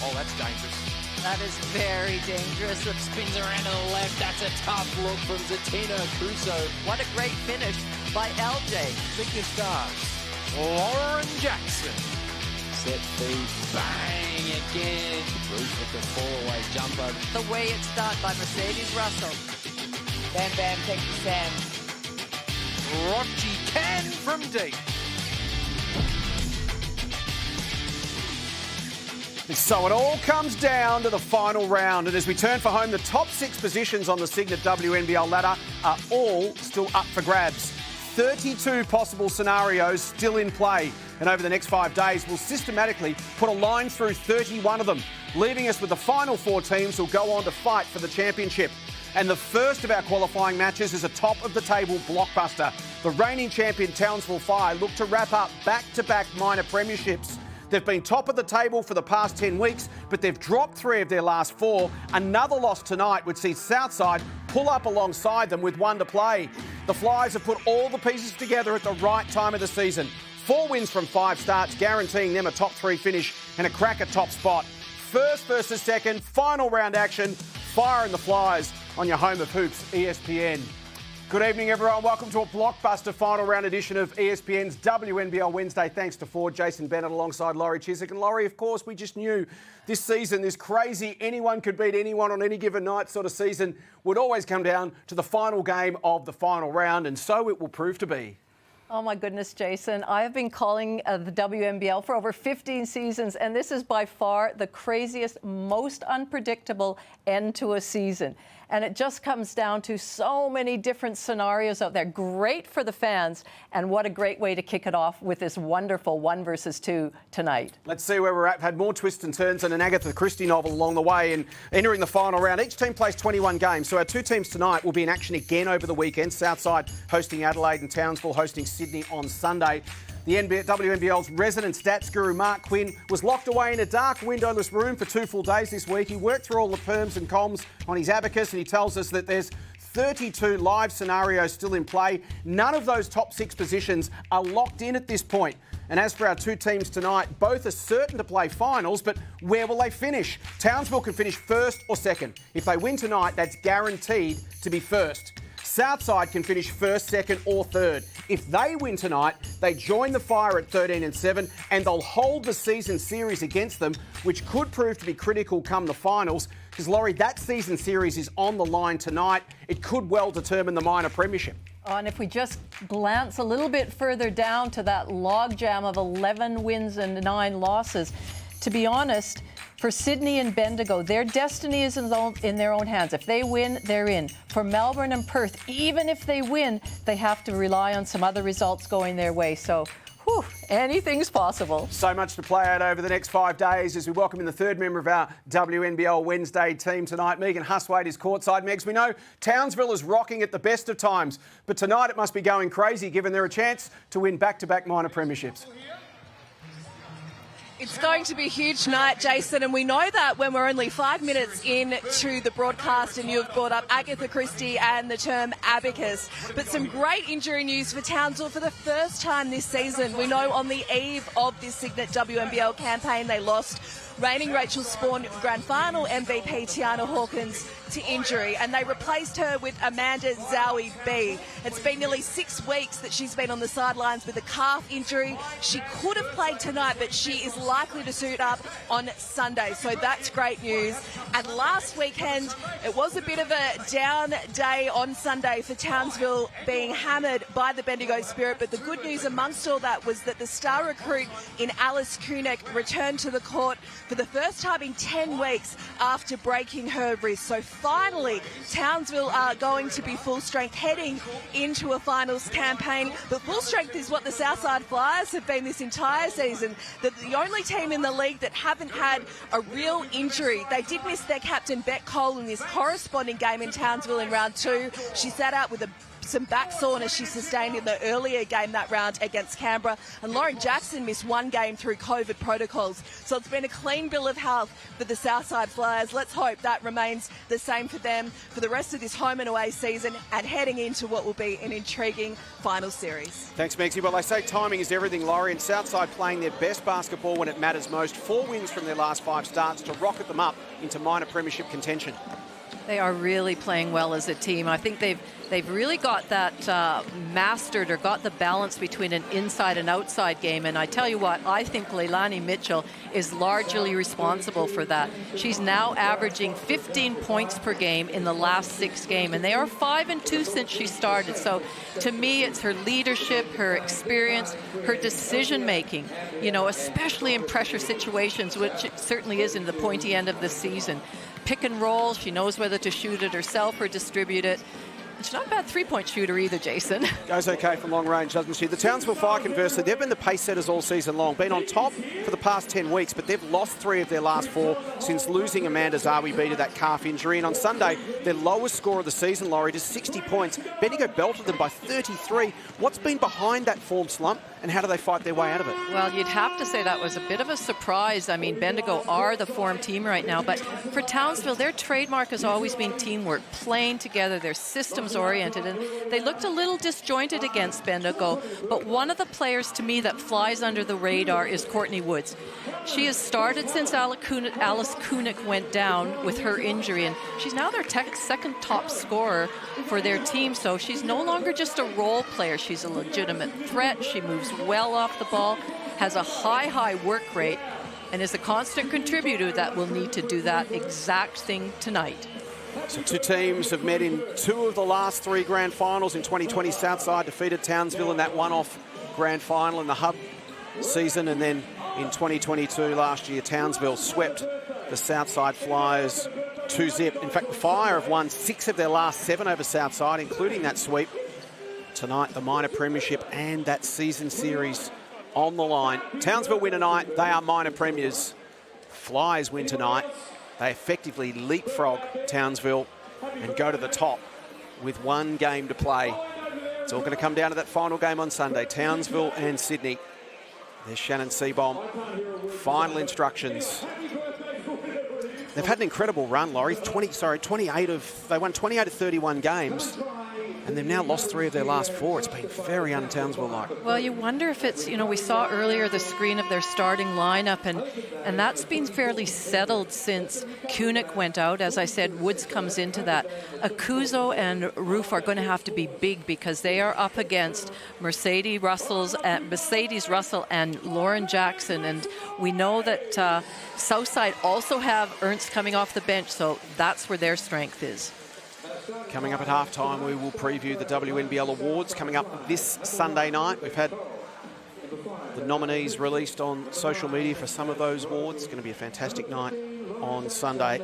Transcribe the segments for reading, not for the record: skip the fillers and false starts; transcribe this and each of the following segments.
Oh, that's dangerous. That is very dangerous. It spins around to the left. That's a tough look from Zatina Crusoe. What a great finish by LJ. Cygnett stars. Lauren Jackson. Set feed. Bang again. Bruce with the fall-away jumper. The way it's done by Mercedes Russell. Bam Bam, thank you, Sam. Rochi can from deep. So it all comes down to the final round, and as we turn for home, the top 6 positions on the Cygnett WNBL ladder are all still up for grabs. 32 possible scenarios still in play, and over the next 5 days we'll systematically put a line through 31 of them, leaving us with the final 4 teams who'll go on to fight for the championship. And the first of our qualifying matches is a top-of-the-table blockbuster. The reigning champion Townsville Fire look to wrap up back-to-back minor premierships. They've been top of the table for the past 10 weeks, but they've dropped 3 of their last 4. Another loss tonight would see Southside pull up alongside them with 1 to play. The Flyers have put all the pieces together at the right time of the season. 4 wins from 5 starts, guaranteeing them a top 3 finish and a crack at top spot. First versus second, final round action. Fire and the Flyers on your home of hoops, ESPN. Good evening, everyone. Welcome to a blockbuster final round edition of ESPN's WNBL Wednesday. Thanks to Ford, Jason Bennett alongside Laurie Chiswick. And Laurie, of course, we just knew this season, this crazy anyone could beat anyone on any given night sort of season would always come down to the final game of the final round, and so it will prove to be. Oh my goodness, Jason. I have been calling the WNBL for over 15 seasons, and this is by far the craziest, most unpredictable end to a season. And it just comes down to so many different scenarios out there. Great for the fans, and what a great way to kick it off with this wonderful 1 versus 2 tonight. Let's see where we're at. Had more twists and turns than an Agatha Christie novel along the way, and entering the final round. Each team plays 21 games, so our 2 teams tonight will be in action again over the weekend. Southside hosting Adelaide and Townsville hosting Sydney on Sunday. The WNBL's resident stats guru, Mark Quinn, was locked away in a dark, windowless room for 2 full days this week. He worked through all the perms and comms on his abacus, and he tells us that there's 32 live scenarios still in play. None of those top 6 positions are locked in at this point. And as for our 2 teams tonight, both are certain to play finals, but where will they finish? Townsville can finish first or second. If they win tonight, that's guaranteed to be first. Southside can finish first, second or third. If they win tonight, they join the Fire at 13-7 and they'll hold the season series against them, which could prove to be critical come the finals. Because, Laurie, that season series is on the line tonight. It could well determine the minor premiership. Oh, and if we just glance a little bit further down to that logjam of 11 wins and 9 losses, to be honest, for Sydney and Bendigo, their destiny is in their own hands. If they win, they're in. For Melbourne and Perth, even if they win, they have to rely on some other results going their way. So, whew, anything's possible. So much to play out over the next 5 days as we welcome in the 3rd member of our WNBL Wednesday team tonight. Megan Huswaite is courtside. Megs, we know Townsville is rocking at the best of times, but tonight it must be going crazy given they're a chance to win back-to-back minor premierships. It's going to be a huge night, Jason, and we know that when we're only 5 minutes into the broadcast, and you've brought up Agatha Christie and the term abacus. But some great injury news for Townsville for the first time this season. We know on the eve of this Cygnett WNBL campaign, they lost reigning Rachel Spawn Grand Final MVP Tiana Hawkins to injury, and they replaced her with Amanda Zowie B. It's been nearly 6 weeks that she's been on the sidelines with a calf injury. She could have played tonight, but she is likely to suit up on Sunday, so that's great news. And last weekend, it was a bit of a down day on Sunday for Townsville, being hammered by the Bendigo Spirit, but the good news amongst all that was that the star recruit in Alice Kunek returned to the court for the first time in 10 weeks after breaking her wrist. So finally, Townsville are going to be full strength heading into a finals campaign. But full strength is what the Southside Flyers have been this entire season. They're the only team in the league that haven't had a real injury. They did miss their captain, Beck Cole, in this corresponding game in Townsville in round 2. She sat out with a some back soreness she sustained in the earlier game that round against Canberra. And Lauren Jackson missed one game through COVID protocols. So it's been a clean bill of health for the Southside Flyers. Let's hope that remains the same for them for the rest of this home and away season and heading into what will be an intriguing final series. Thanks, Megzi. Well, they say timing is everything, Laurie, and Southside playing their best basketball when it matters most. 4 wins from their last 5 starts to rocket them up into minor premiership contention. They are really playing well as a team. I think they've really got that mastered, or got the balance between an inside and outside game. And I tell you what, I think Leilani Mitchell is largely responsible for that. She's now averaging 15 points per game in the last 6 games, and they are 5-2 since she started. So to me, it's her leadership, her experience, her decision making, you know, especially in pressure situations, which it certainly is in the pointy end of the season. Pick and roll, she knows whether to shoot it herself or distribute it. She's not a bad three-point shooter either, Jason. Goes okay from long range, doesn't she? The Townsville Fire, conversely, they've been the pace setters all season long. Been on top for the past 10 weeks, but they've lost 3 of their last 4 since losing Amanda Zawi-B to that calf injury. And on Sunday, their lowest score of the season, Laurie, to 60 points. Bendigo belted them by 33. What's been behind that form slump, and how do they fight their way out of it? Well, you'd have to say that was a bit of a surprise. I mean, Bendigo are the form team right now, but for Townsville, their trademark has always been teamwork, playing together. They're systems oriented, and they looked a little disjointed against Bendigo. But one of the players to me that flies under the radar is Courtney Woods. She has started since Alice Kunick went down with her injury, and she's now their second top scorer for their team. So she's no longer just a role player. She's a legitimate threat. She moves well off the ball, has a high work rate, and is a constant contributor that will need to do that exact thing tonight. So 2 teams have met in 2 of the last 3 grand finals. In 2020, Southside defeated Townsville in that one-off grand final in the Hub season, and then in 2022 last year, Townsville swept the Southside Flyers 2-0. In fact, the Fire have won 6 of their last 7 over Southside, including that sweep. Tonight, the minor premiership and that season series on the line. Townsville win tonight, they are minor premiers. Flyers win tonight, they effectively leapfrog Townsville and go to the top with 1 game to play. It's all going to come down to that final game on Sunday, Townsville and Sydney. There's Shannon Seabohm. Final instructions. They've had an incredible run, Laurie. They won 28 of 31 games. And they've now lost 3 of their last 4. It's been very un-Townsville-like. Well, you wonder if it's, you know, we saw earlier the screen of their starting lineup, and that's been fairly settled since Kunick went out. As I said, Woods comes into that. Akuzo and Roof are going to have to be big because they are up against Mercedes Russell and Lauren Jackson. And we know that Southside also have Ernst coming off the bench, so that's where their strength is. Coming up at halftime, we will preview the WNBL Awards coming up this Sunday night. We've had the nominees released on social media for some of those awards. It's going to be a fantastic night on Sunday.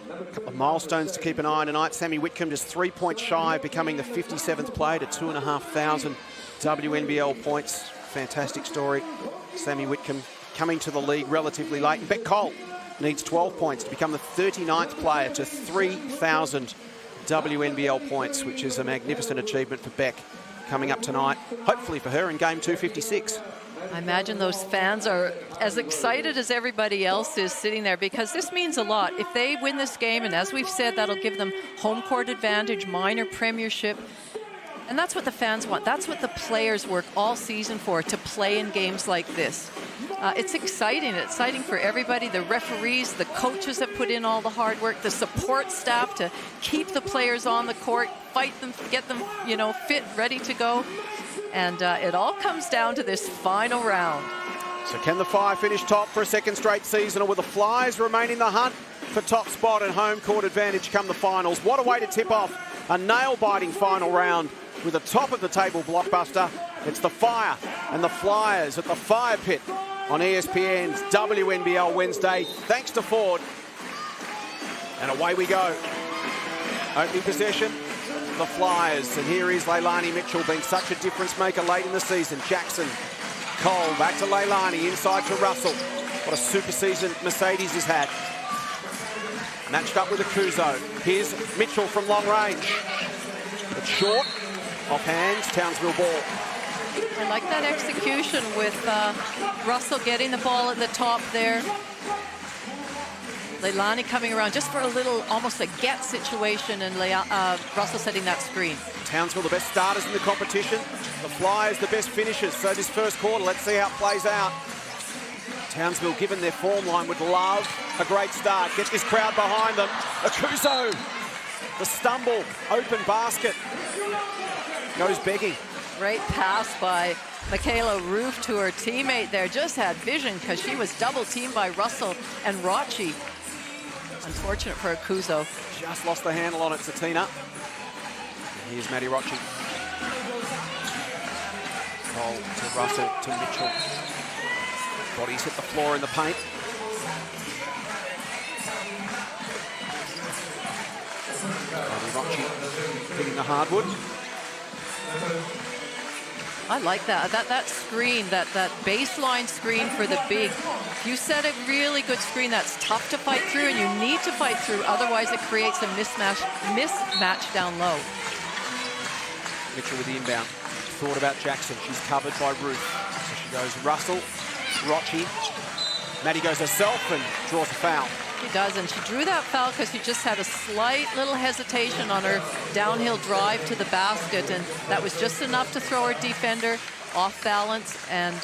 A couple of milestones to keep an eye on tonight. Sammy Whitcomb just 3 points shy of becoming the 57th player to 2,500 WNBL points. Fantastic story. Sammy Whitcomb coming to the league relatively late. And Beck Cole needs 12 points to become the 39th player to 3,000 WNBL points, which is a magnificent achievement for Beck coming up tonight, hopefully for her in game 256. I imagine those fans are as excited as everybody else is sitting there, because this means a lot. If they win this game, and as we've said, that'll give them home court advantage, minor premiership, and that's what the fans want. That's what the players work all season for, to play in games like this. It's exciting. It's exciting for everybody, the referees, the coaches that put in all the hard work, the support staff to keep the players on the court, fight them, get them, you know, fit, ready to go. And it all comes down to this final round. So can the Fire finish top for a second straight season, or will the Flyers remain in the hunt for top spot and home court advantage come the finals? What a way to tip off a nail-biting final round with a top-of-the-table blockbuster. It's the Fire and the Flyers at the Fire Pit on ESPN's WNBL Wednesday. Thanks to Ford. And away we go. Opening possession, the Flyers. And here is Leilani Mitchell, being such a difference maker late in the season. Jackson, Cole, back to Leilani, inside to Russell. What a super season Mercedes has had. Matched up with Akuzo. Here's Mitchell from long range. It's short. Off hands, Townsville ball. I like that execution with Russell getting the ball at the top there. Leilani coming around just for a little, almost a get situation, and Russell setting that screen. Townsville, the best starters in the competition. The Flyers, the best finishers. So this first quarter, let's see how it plays out. Townsville, given their form line, would love a great start. Get this crowd behind them. Akuzo, the stumble, open basket. Goes begging. Great pass by Michaela Roof to her teammate there. Just had vision because she was double teamed by Russell and Rochi. Unfortunate for Akuzo. Just lost the handle on it, Satina. Here's Maddie Rochi. Cole to Russell to Mitchell. Bodies hit the floor in the paint. Maddie Rochi hitting the hardwood. I like that. That screen, that baseline screen for the big. If you set a really good screen, that's tough to fight through, and you need to fight through. Otherwise, it creates a mismatch down low. Mitchell with the inbound. Thought about Jackson. She's covered by Ruth. So she goes Russell, Rochi. Maddie goes herself and draws a foul. She does, and she drew that foul because she just had a slight little hesitation on her downhill drive to the basket, and that was just enough to throw her defender off balance, and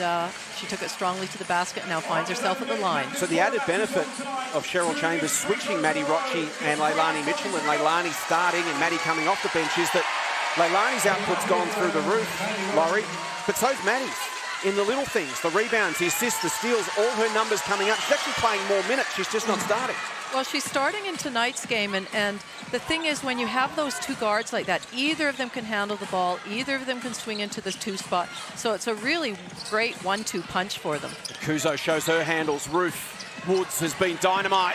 she took it strongly to the basket and now finds herself at the line. So the added benefit of Cheryl Chambers switching Maddie Rochi and Leilani Mitchell, and Leilani starting and Maddie coming off the bench, is that Leilani's output's gone through the roof, Laurie, but so's Maddie's. In the little things, the rebounds, the assists, the steals, all her numbers coming up. She's actually playing more minutes, she's just not starting. Well, she's starting in tonight's game, and the thing is, when you have those two guards like that, either of them can handle the ball, either of them can swing into this two spot, so it's a really great 1-2 punch for them. Kuzo shows her handles. Ruth Woods has been dynamite.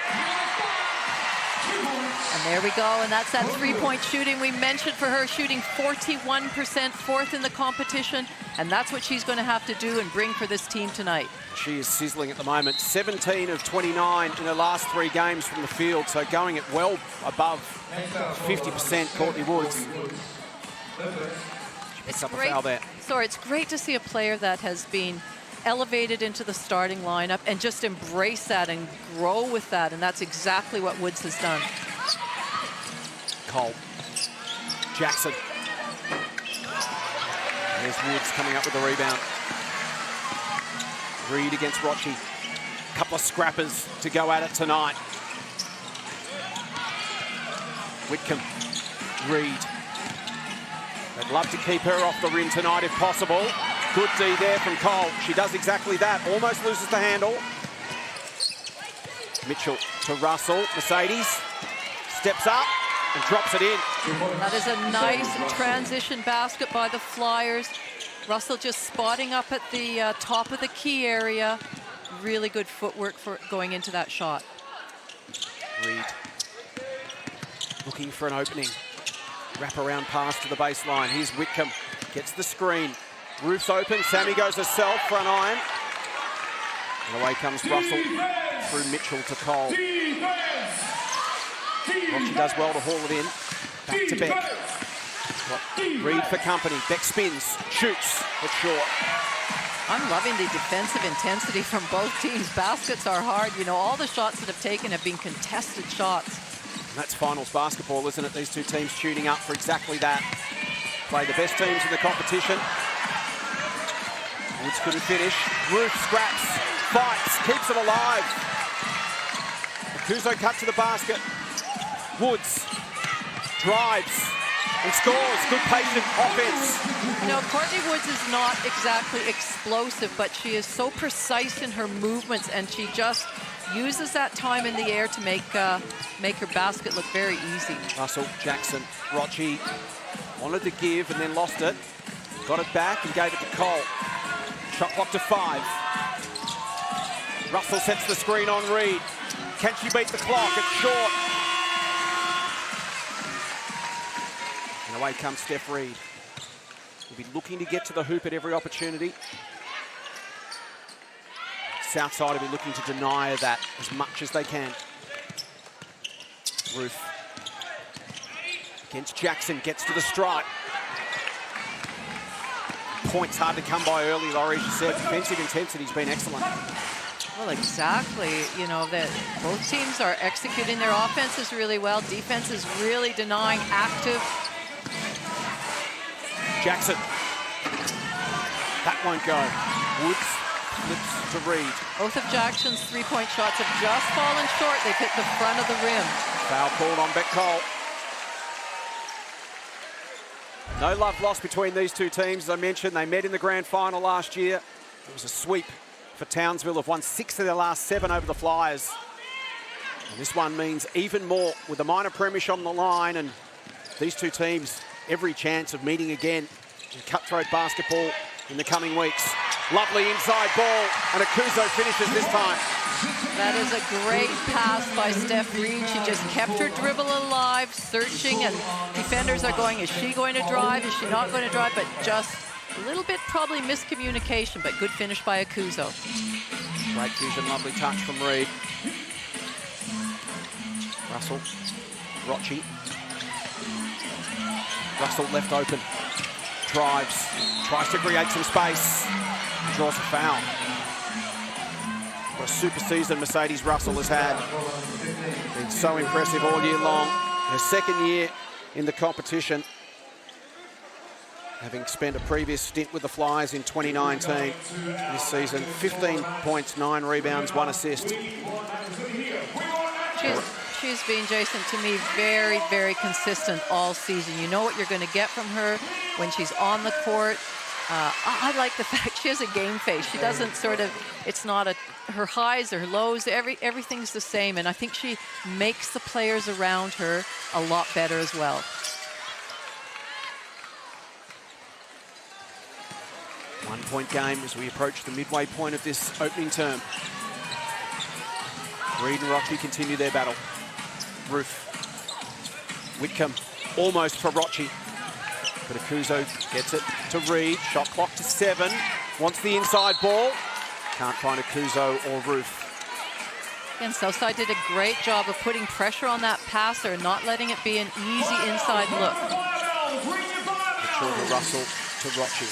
And there we go, and that's that three-point shooting we mentioned for her, shooting 41%, fourth in the competition, and that's what she's going to have to do and bring for this team tonight. She is sizzling at the moment. 17 of 29 in her last 3 games from the field, so going at well above 50%, Courtney Woods. She picks up a foul there. Sorry, it's great to see a player that has been elevated into the starting lineup and just embrace that and grow with that, and that's exactly what Woods has done. Cole. Jackson. There's Woods coming up with the rebound. Reed against Rochi. Couple of scrappers to go at it tonight. Whitcomb. Reed. They'd love to keep her off the rim tonight if possible. Good D there from Cole. She does exactly that. Almost loses the handle. Mitchell to Russell. Mercedes steps up and drops it in. That is a nice transition basket by the Flyers. Russell just spotting up at the top of the key area. Really good footwork for going into that shot. Reed looking for an opening. Wrap around pass to the baseline. Here's Whitcomb. Gets the screen. Roof's open. Sammy goes herself for an iron. And away comes Russell through Mitchell to Cole. Rochi does well to haul it in. Back to Beck. Reed for company. Beck spins, shoots, but short. I'm loving the defensive intensity from both teams. Baskets are hard. You know, all the shots that have taken have been contested shots. And that's finals basketball, isn't it? These two teams tuning up for exactly that. Play the best teams in the competition. Woods couldn't finish. Roof scraps, fights, keeps it alive. Kuzo cut to the basket. Woods drives and scores. Good patient offense. You know, Courtney Woods is not exactly explosive, but she is so precise in her movements, and she just uses that time in the air to make her basket look very easy. Russell, Jackson, Rochi wanted to give and then lost it. Got it back and gave it to Cole. Shot clock to 5. Russell sets the screen on Reed. Can she beat the clock? It's short. And away comes Steph Reed. Will be looking to get to the hoop at every opportunity. Southside will be looking to deny her that as much as they can. Roof against Jackson, gets to the stripe. points hard to come by early, Laurie. She said defensive intensity's been excellent. Well, exactly. You know, that both teams are executing their offenses really well. Defense is really denying active. Jackson. That won't go. Woods flips to Reed. Both of Jackson's three-point shots have just fallen short. They've hit the front of the rim. Foul called on Cole. No love lost between these two teams. As I mentioned, they met in the grand final last year. It was a sweep for Townsville. Have won 6 of their last 7 over the Flyers. And this one means even more with the minor premiership on the line, and these two teams every chance of meeting again in cutthroat basketball in the coming weeks. Lovely inside ball, and Akuzo finishes this time. That is a great pass by Steph Reed. She just kept her dribble alive, searching, and defenders are going, is she going to drive? Is she not going to drive? But just a little bit probably miscommunication, but good finish by Akuzo. Great vision, lovely touch from Reed. Russell, Rocci. Russell left open, drives, tries to create some space, draws a foul. What a super season Mercedes Russell has had. Been so impressive all year long. Her second year in the competition, having spent a previous stint with the Flyers in 2019. This season, 15 points, 9 rebounds, 1 assist. She's been, Jason, to me, very, very consistent all season. You know what you're going to get from her when she's on the court. I like the fact she has a game face. She doesn't sort of, it's not her highs or her lows, everything's the same. And I think she makes the players around her a lot better as well. One-point game as we approach the midway point of this opening term. Reed and Rocci continue their battle. Roof. Whitcomb almost for Rocci. But Akuzo gets it to Reed. Shot clock to 7. Wants the inside ball. Can't find Akuzo or Roof. And Southside did a great job of putting pressure on that passer and not letting it be an easy inside look. Mitchell to Russell to Rocci.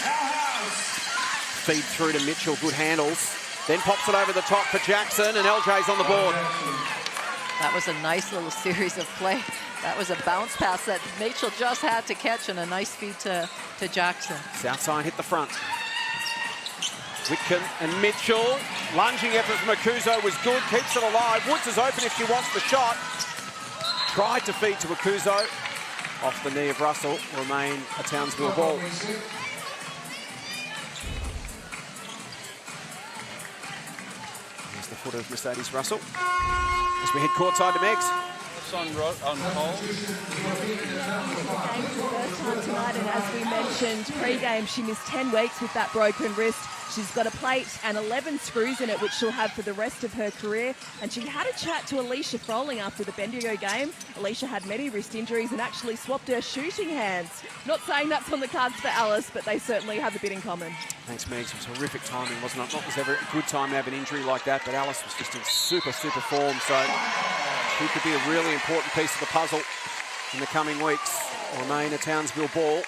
Feed through to Mitchell. Good handles. Then pops it over the top for Jackson, and LJ's on the board. That was a nice little series of play. That was a bounce pass that Mitchell just had to catch, and a nice feed to Jackson. Southside hit the front. Whitcomb and Mitchell. Lunging effort from Akuzo was good, keeps it alive. Woods is open if she wants the shot. Tried to feed to Akuzo. Off the knee of Russell, remain a Townsville ball. Here's the foot of Mercedes Russell. As we head courtside to Megs. On Cole. First time tonight, and as we mentioned pre-game, she missed 10 weeks with that broken wrist. She's got a plate and 11 screws in it, which she'll have for the rest of her career. And she had a chat to Alicia Froling after the Bendigo game. Alicia had many wrist injuries and actually swapped her shooting hands. Not saying that's on the cards for Alice, but they certainly have a bit in common. Thanks, Megs. It was horrific timing, wasn't it? Not was ever a good time to have an injury like that, but Alice was just in super form. So she could be a really important piece of the puzzle in the coming weeks. Remain a Townsville ball.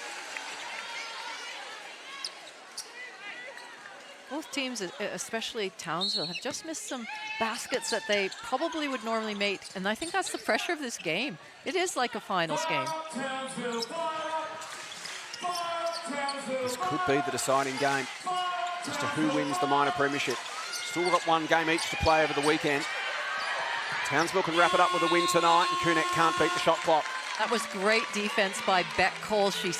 Both teams, especially Townsville, have just missed some baskets that they probably would normally make. And I think that's the pressure of this game. It is like a finals game. This could be the deciding game as to who wins the minor premiership. Still got one game each to play over the weekend. Townsville can wrap it up with a win tonight, and Cygnett can't beat the shot clock. That was great defense by Cole. She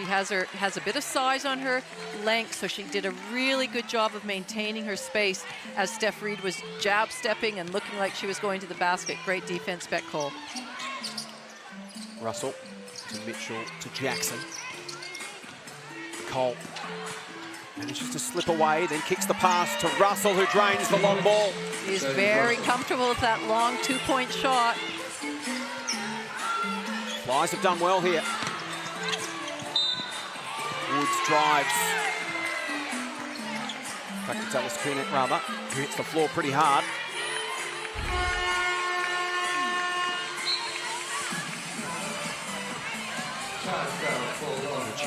has a bit of size on her length, so she did a really good job of maintaining her space as Steph Reed was jab stepping and looking like she was going to the basket. Great defense, Cole. Russell to Mitchell to Jackson. Cole manages to slip away, then kicks the pass to Russell, who drains the long ball. He's very comfortable with that long two-point shot. Flyers have done well here. Woods drives. In fact, it's Alice Cygnett, rather, who hits the floor pretty hard.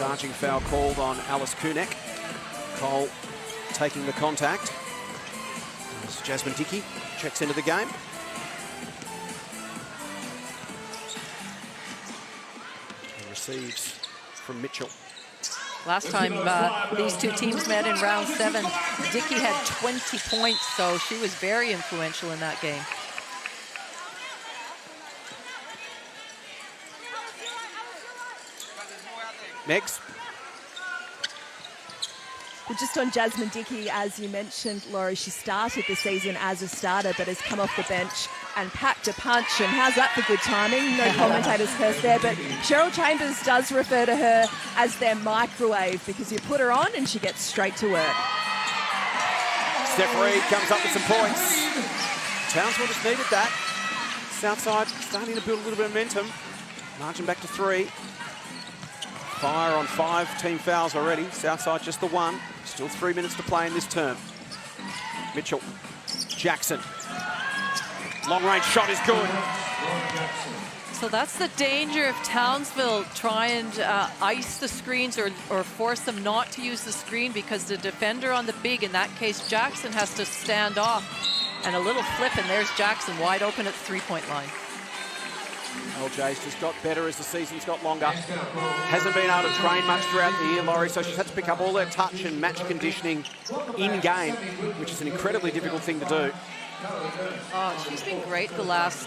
Charging foul called on Alice Kunek. Cole taking the contact. As Jasmine Dickey checks into the game. And receives from Mitchell. Last time these two teams met in round 7, Dickey had 20 points, so she was very influential in that game. Megs. Well, just on Jasmine Dickey, as you mentioned, Laurie, she started the season as a starter, but has come off the bench and packed a punch. And how's that for good timing? No commentators curse there, but Cheryl Chambers does refer to her as their microwave because you put her on and she gets straight to work. Steph Reed comes up with some points. Townsville just needed that. Southside starting to build a little bit of momentum. Margin back to 3. Fire on 5 team fouls already. Southside just the 1. Still 3 minutes to play in this term. Mitchell. Jackson. Long range shot is good. So that's the danger of Townsville try and ice the screens or force them not to use the screen, because the defender on the big, in that case Jackson, has to stand off. And a little flip, and there's Jackson wide open at the 3-point line. LJ's just got better as the season's got longer. Hasn't been able to train much throughout the year, Laurie, so she's had to pick up all her touch and match conditioning in-game, which is an incredibly difficult thing to do. Oh, she's been great the last,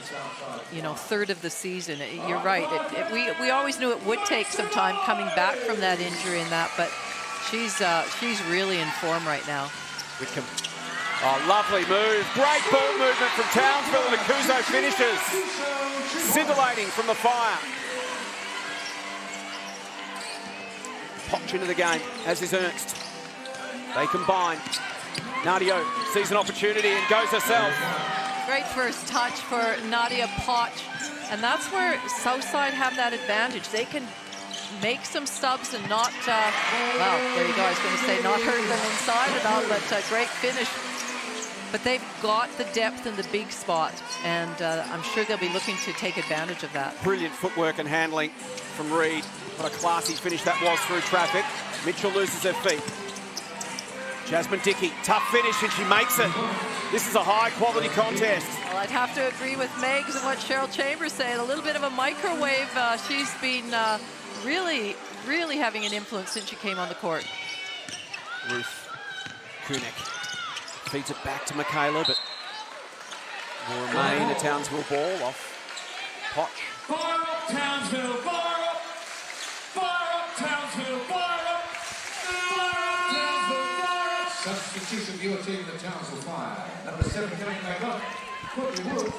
third of the season. You're right. We always knew it would take some time coming back from that injury and that, but she's really in form right now. Whitcomb. Oh, lovely move. Great ball movement from Townsville, and Akuzo finishes. Scintillating from the fire. Potch into the game, as is Ernst. They combine. Nadia sees an opportunity and goes herself. Great first touch for Nadia Potch. And that's where Southside have that advantage. They can make some stubs and not, well, there you go. I was going to say not hurt them inside and out, but great finish. But they've got the depth in the big spot, and I'm sure they'll be looking to take advantage of that. Brilliant footwork and handling from Reed. What a classy finish that was through traffic. Mitchell loses her feet. Jasmine Dickey, tough finish, and she makes it. This is a high-quality contest. Well, I'd have to agree with Megs and what Cheryl Chambers said. A little bit of a microwave. She's been really, really having an influence since she came on the court. Ruth Kunek feeds it back to Michaela, but will remain a Townsville ball off Potch. Fire up Townsville, fire up! Fire up Townsville, fire up! Fire up Townsville, fire up! Substitution for your team, the Townsville Fire. Number 7 coming back up, Courtney Woods.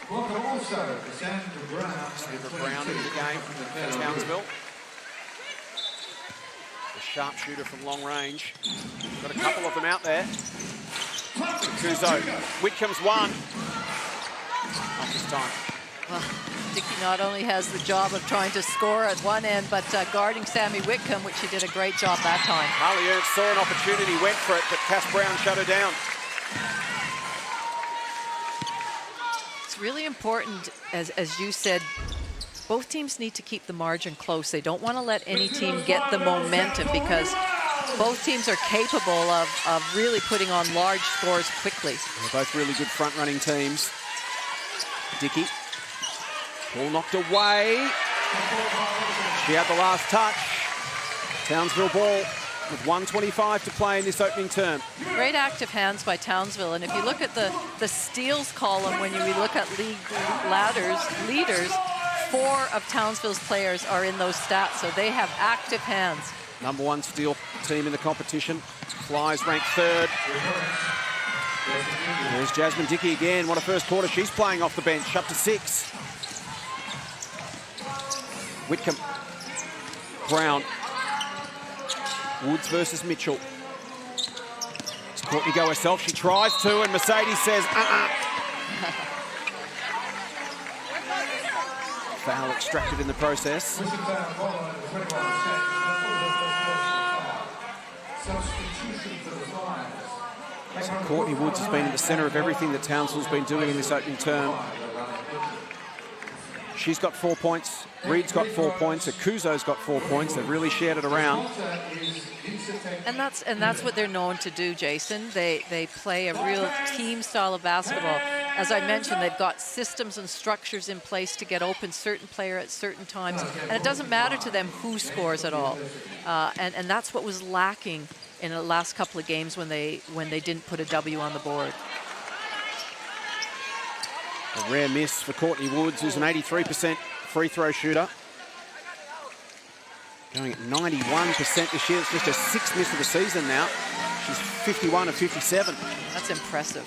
Welcome also to Sandra Brown. Sandra Brown in the game for Townsville. The sharpshooter from long range. Got a couple of them out there. Kuzo. Whitcomb's one. Not this time. Well, Dickey not only has the job of trying to score at one end, but guarding Sammy Whitcomb, which she did a great job that time. Harley Ernst saw an opportunity, went for it, but Cass Brown shut her down. It's really important, as you said, both teams need to keep the margin close. They don't want to let any team get the momentum, because both teams are capable of really putting on large scores quickly. They're both really good front-running teams. Dickey. Ball knocked away. She had the last touch. Townsville ball with 1:25 to play in this opening term. Great active hands by Townsville. And if you look at the steals column, when we look at league leaders, 4 of Townsville's players are in those stats, so they have active hands. Number 1 steal team in the competition. Flyers ranked 3rd. There's Jasmine Dickey again. What a first quarter she's playing off the bench, up to 6. Whitcomb. Brown. Woods versus Mitchell. Does Courtney go herself? She tries to, and Mercedes says, Foul extracted in the process. So Courtney Woods has been in the centre of everything that Townsville's been doing in this opening term. She's got 4 points. Reed's got 4 points. Akuzo's got 4 points. They've really shared it around. And that's what they're known to do, Jason. They play a real team style of basketball. As I mentioned, they've got systems and structures in place to get open certain player at certain times, and it doesn't matter to them who scores at all. And that's what was lacking in the last couple of games when they didn't put a W on the board. A rare miss for Courtney Woods, who's an 83% free throw shooter. Going at 91% this year. It's just her 6th miss of the season now. She's 51 of 57. That's impressive.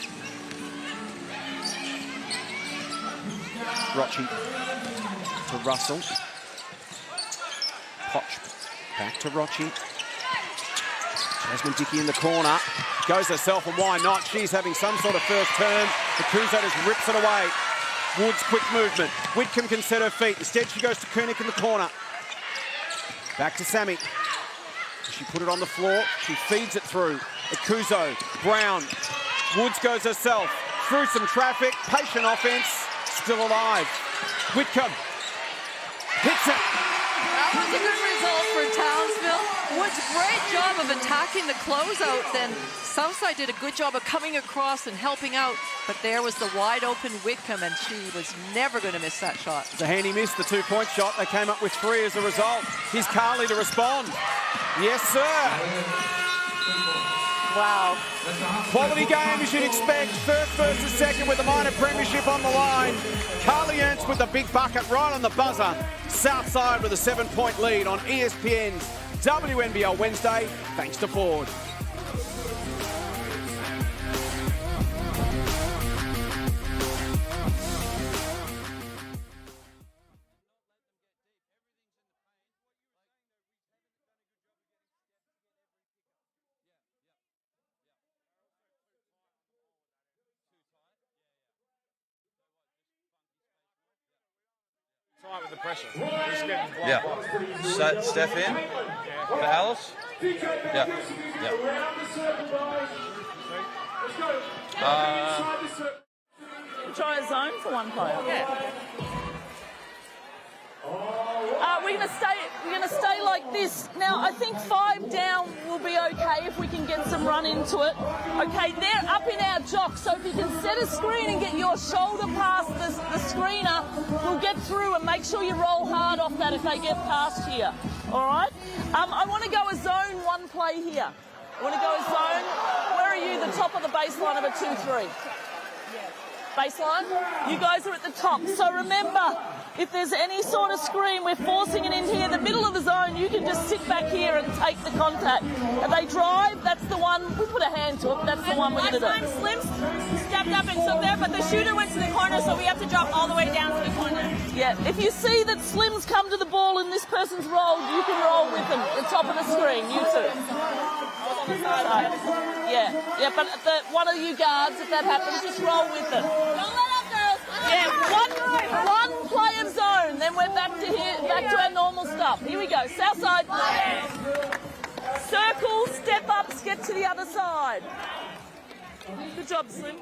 Rochi to Russell. Potch back to Rochi. Jasmine Dickey in the corner. Goes herself, and why not? She's having some sort of first turn. Akuzo just rips it away. Woods, quick movement. Whitcomb can set her feet. Instead, she goes to Koenig in the corner. Back to Sammy. She put it on the floor. She feeds it through. Akuzo, Brown. Woods goes herself. Through some traffic. Patient offense. Still alive. Whitcomb hits it. That was a good result for Townsville. Woods, great job of attacking the closeout. Then Southside did a good job of coming across and helping out. But there was the wide open Whitcomb, and she was never going to miss that shot. The handy miss, the 2-point shot. They came up with 3 as a result. Here's Carly to respond. Yes, sir. Wow. Quality game as you'd expect. First versus second with the minor premiership on the line. Carly Ernst with the big bucket right on the buzzer. Southside with a 7-point lead on ESPN's WNBL Wednesday, thanks to Ford. With the pressure. Yeah. Steph in for Alice. Yeah. Try a zone for one player. Yeah. We're gonna stay like this. Now I think 5 down will be okay if we can get some run into it. Okay, they're up in our jock, so if you can set a screen and get your shoulder past the screener, we'll get through, and make sure you roll hard off that if they get past here. All right? I want to go a zone 1 play here. I want to go a zone. Where are you? The top of the baseline of a 2-3. Baseline? You guys are at the top. So remember, if there's any sort of screen, we're forcing it in here. The middle of the zone, you can just sit back here and take the contact. If they drive, that's the one. We put a hand to it. That's the one we're going to do. Last time, Slims stepped up and stood there, but the shooter went to the corner, so we have to drop all the way down to the corner. Yeah, if you see that Slims come to the ball and this person's rolled, you can roll with them. The top of the screen, you two. Yeah, but one of you guards, if that happens, just roll with them. Don't let up, girls. Yeah, one play of zone, then we're back to our normal stuff. Here we go, Southside. Circle, step ups, get to the other side. Good job, Slim.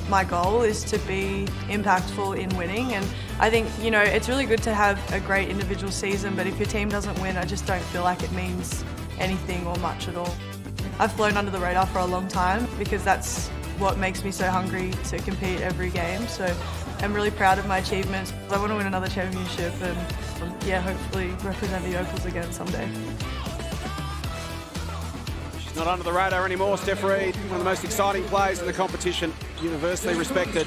My goal is to be impactful in winning, and I think, you know, it's really good to have a great individual season, but if your team doesn't win, I just don't feel like it means anything or much at all. I've flown under the radar for a long time because that's what makes me so hungry to compete every game, so I'm really proud of my achievements. I want to win another championship and yeah, hopefully represent the Opals again someday. Not under the radar anymore, Steph Reed, one of the most exciting players in the competition, universally respected.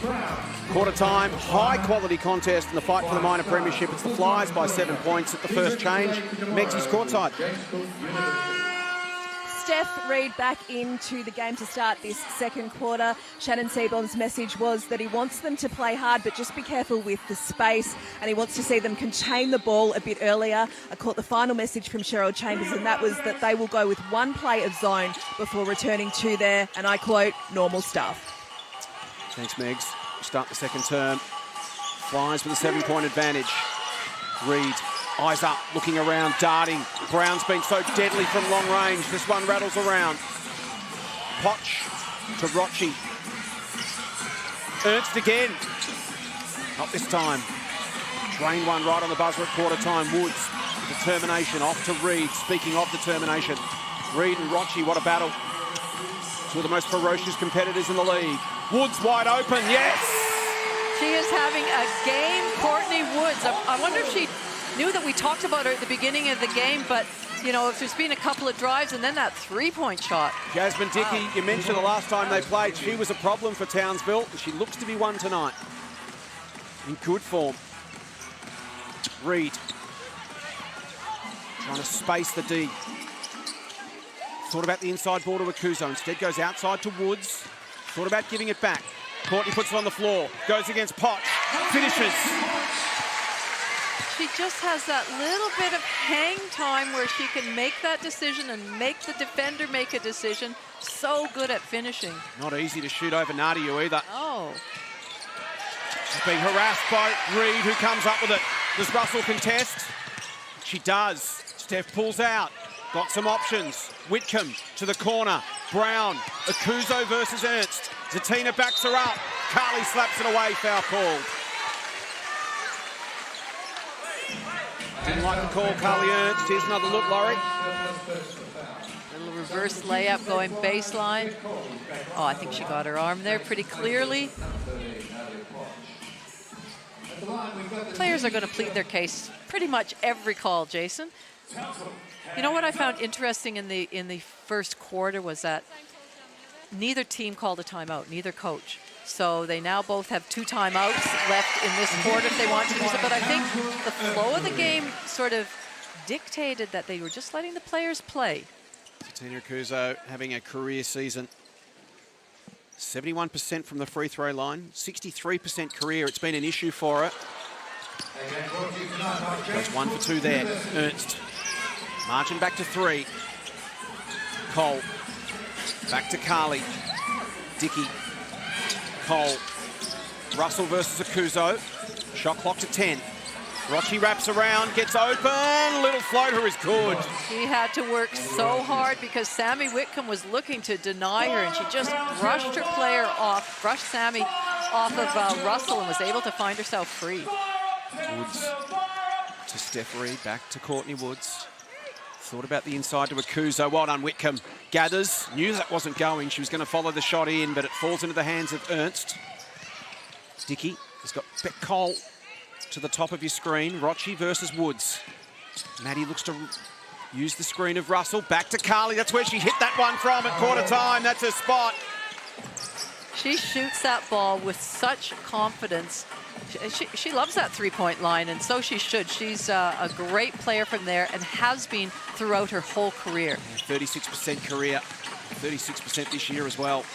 Quarter time, high quality contest in the fight for the minor premiership. It's the Flyers by 7 points at the first change. Megsy's courtside. Steph Reed back into the game to start this second quarter. Shannon Seaborn's message was that he wants them to play hard, but just be careful with the space, and he wants to see them contain the ball a bit earlier. I caught the final message from Cheryl Chambers, and that was that they will go with 1 play of zone before returning to their, and I quote, normal stuff. Thanks, Megs. Start the second term. Flies with a 7-point advantage. Reed, eyes up, looking around, darting. Brown's been so deadly from long range. This one rattles around. Poch to Rochi. Ernst again. Not this time. Drain one right on the buzzer at quarter time. Woods, determination, off to Reed. Speaking of determination, Reed and Rochi, what a battle. Two of the most ferocious competitors in the league. Woods wide open, yes! She is having a game, Courtney Woods. I wonder if she knew that we talked about her at the beginning of the game, but, you know, if there's been a couple of drives and then that three-point shot. Jasmine Dickey, you mentioned the last time they played, she was a problem for Townsville, and she looks to be one tonight. In good form. Reed. Trying to space the D. Thought about the inside ball to Akuzo. Instead goes outside to Woods. Thought about giving it back. Courtney puts it on the floor. Goes against Potch. Finishes. She just has that little bit of hang time where she can make that decision and make the defender make a decision. So good at finishing. Not easy to shoot over Nadia either. Oh. She's being harassed by Reed, who comes up with it. Does Russell contest? She does. Steph pulls out. Got some options. Whitcomb to the corner. Brown. Akuzo versus Ernst. Zatina backs her up. Carly slaps it away. Foul called. Didn't like the call, Carly Ernst. Here's another look, Laurie. Little reverse layup going baseline. Oh, I think she got her arm there pretty clearly. Players are going to plead their case pretty much every call, Jason. You know what I found interesting in the first quarter was that neither team called a timeout, neither coach. So they now both have 2 timeouts left in this quarter if they want to use it. But I think the flow of the game sort of dictated that they were just letting the players play. Zatina Akuzo having a career season. 71% from the free throw line, 63% career. It's been an issue for her. Goes 1 for 2 there. Ernst. Marching back to 3. Cole. Back to Carly. Dickey. Cole. Russell versus Akuzo. Shot clock to 10. Rochi wraps around, gets open. Little floater is good. She had to work so hard because Sammy Whitcomb was looking to deny her, and she just brushed her player off, brushed Sammy off of Russell, and was able to find herself free. Woods to Steph Reed, back to Courtney Woods. Thought about the inside to Akuzo. Well done, Whitcomb. Gathers, knew that wasn't going. She was going to follow the shot in, but it falls into the hands of Ernst. Dickey has got Beck Cole to the top of your screen. Rochi versus Woods. Maddie looks to use the screen of Russell. Back to Carly. That's where she hit that one from at quarter time. That's her spot. She shoots that ball with such confidence. She loves that three-point line, and so she should. She's a great player from there and has been throughout her whole career. 36% career, 36% this year as well.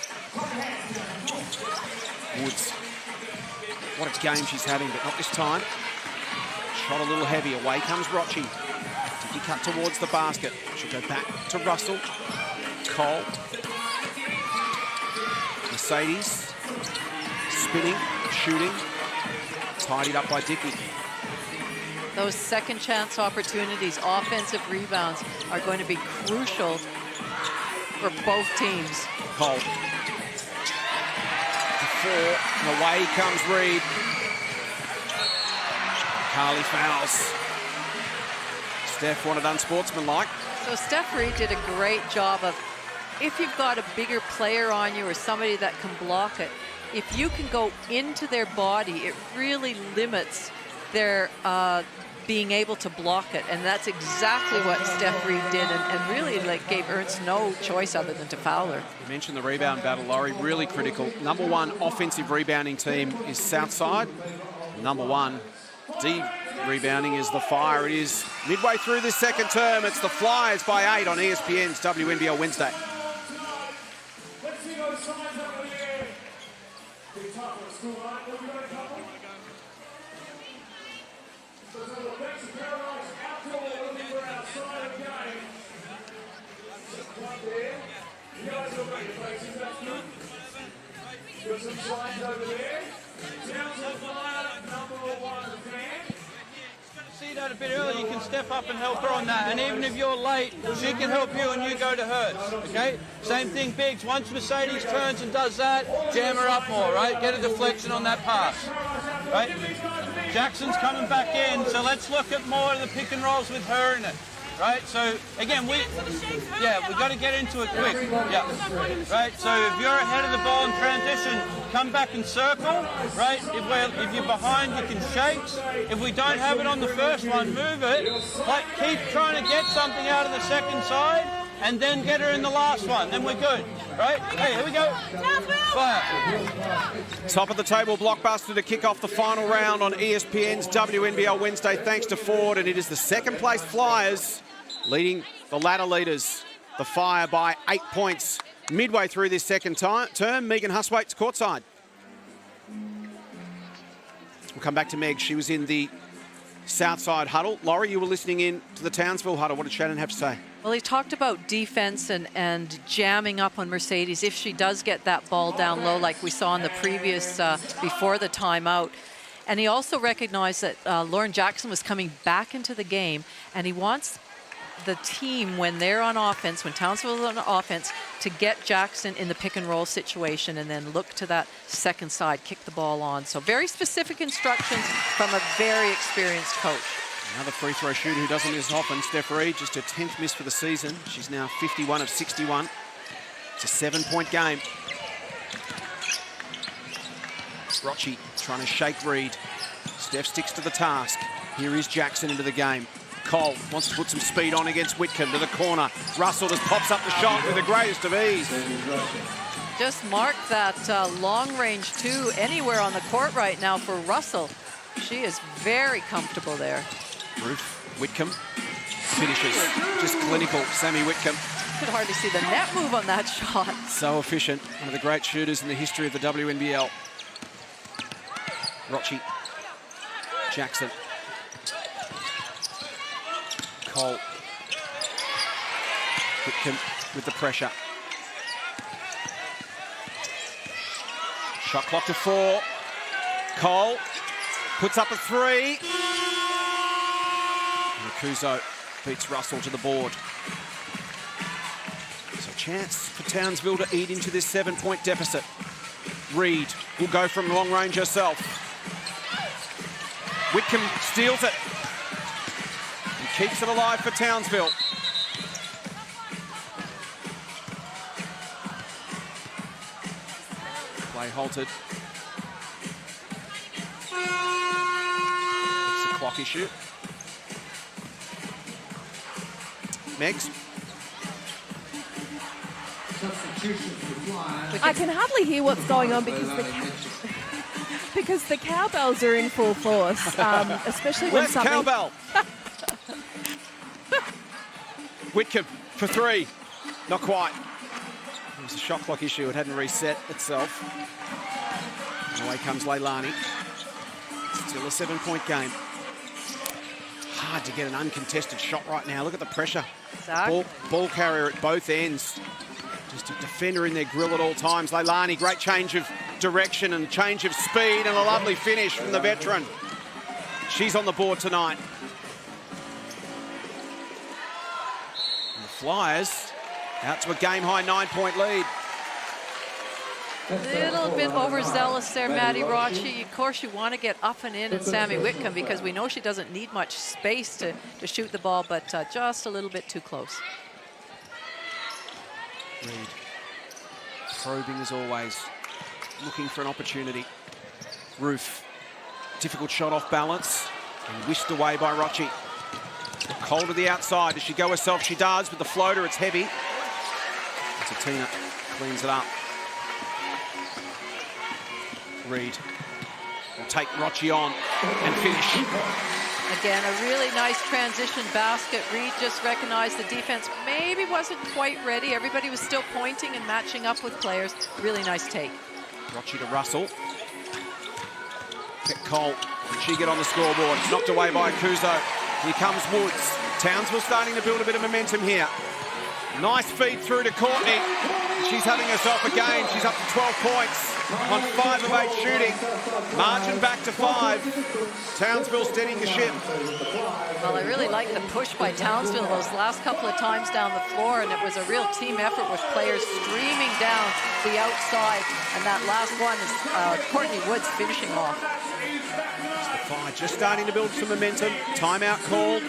Woods. What a game she's having, but not this time. Shot a little heavy. Away comes Rochi. Dickey cut towards the basket. She'll go back to Russell. Cole. Mercedes. Spinning, shooting. Tidied up by Dickey. Those second chance opportunities, offensive rebounds, are going to be crucial for both teams. Cole. To 4, and away comes Reed. Carly fouls. Steph wanted unsportsmanlike. So Steph Reed did a great job of, if you've got a bigger player on you or somebody that can block it, if you can go into their body, it really limits their being able to block it. And that's exactly what Steph Reed did, and really gave Ernst no choice other than to foul her. You mentioned the rebound battle, Laurie, really critical. Number 1 offensive rebounding team is Southside. Number 1 D rebounding is the Fire. It is midway through this second term. It's the Flyers by 8 on ESPN's WNBL Wednesday. Got some signs over there. Townsville player number 1 fan. See that a bit earlier, you can step up and help her on that, and even if you're late, she can help you and you go to hers, okay? Same thing, Biggs. Once Mercedes turns and does that, jam her up more, right? Get a deflection on that pass, right? Jackson's coming back in, so let's look at more of the pick and rolls with her in it, right? So, again, we got to get into it quick, yeah, right? So if you're ahead of the ball in transition, come back and circle, right? If you're behind, you can shakes. If we don't have it on the first one, move it. Like, keep trying to get something out of the second side and then get her in the last one. Then we're good, right? Hey, here we go. Fire. Top of the table blockbuster to kick off the final round on ESPN's WNBL Wednesday, thanks to Ford. And it is the second place Flyers leading the ladder leaders, the Fire, by 8 points. Midway through this second term, Megan Huswaite's courtside. We'll come back to Meg. She was in the Southside huddle. Laurie, you were listening in to the Townsville huddle. What did Shannon have to say? Well, he talked about defense and jamming up on Mercedes if she does get that ball down low like we saw in the previous, before the timeout. And he also recognized that Lauren Jackson was coming back into the game, and he wants the team, when they're on offense, when Townsville is on offense, to get Jackson in the pick and roll situation and then look to that second side, kick the ball on. So very specific instructions from a very experienced coach. Another free throw shooter who doesn't miss often, Steph Reed, just her 10th miss for the season. She's now 51 of 61. It's a 7-point game. Rochi trying to shake Reed. Steph sticks to the task. Here is Jackson into the game. Cole wants to put some speed on against Whitcomb to the corner. Russell just pops up the shot with the greatest of ease. Just mark that long range two anywhere on the court right now for Russell. She is very comfortable there. Ruth Whitcomb finishes. Just clinical, Sammy Whitcomb. Could hardly see the net move on that shot. So efficient. One of the great shooters in the history of the WNBL. Rochi. Jackson. Cole. Whitcomb with the pressure. Shot clock to 4. Cole puts up a 3. And Kuzo beats Russell to the board. So a chance for Townsville to eat into this 7-point deficit. Reed will go from long range herself. Whitcomb steals it. Keeps it alive for Townsville. Play halted. It's a clock issue. Megs. I can hardly hear what's going on because the cowbells are in full force, especially when something... Cowbell. Whitcomb for 3. Not quite. It was a shot clock issue. It hadn't reset itself. And away comes Leilani. Still a 7-point game. Hard to get an uncontested shot right now. Look at the pressure. Ball carrier at both ends. Just a defender in their grill at all times. Leilani, great change of direction and change of speed and a lovely finish from the veteran. She's on the board tonight. Flyers out to a game-high 9-point lead. A little bit overzealous there, Maddie Rochi. Of course, you want to get up and in at Sammy Whitcomb because we know she doesn't need much space to shoot the ball, but just a little bit too close. Reed probing as always, looking for an opportunity. Ruth, difficult shot off balance and whisked away by Rochi. Cole to the outside. Does she go herself? She does. With the floater, it's heavy. So Tina cleans it up. Reed will take Rochi on and finish. Again, a really nice transition basket. Reed just recognized the defense maybe wasn't quite ready. Everybody was still pointing and matching up with players. Really nice take. Rochi to Russell. Get Cole. Can she get on the scoreboard? Knocked away by Kuzo. Here comes Woods. Townsville starting to build a bit of momentum here. Nice feed through to Courtney. She's having herself a game. She's up to 12 points. on 5 of 8 shooting. Margin back to 5. Townsville steadying the ship. Well, I really like the push by Townsville those last couple of times down the floor, and it was a real team effort with players streaming down the outside, and that last one is Courtney Woods finishing off. The Fire just starting to build some momentum. Timeout called.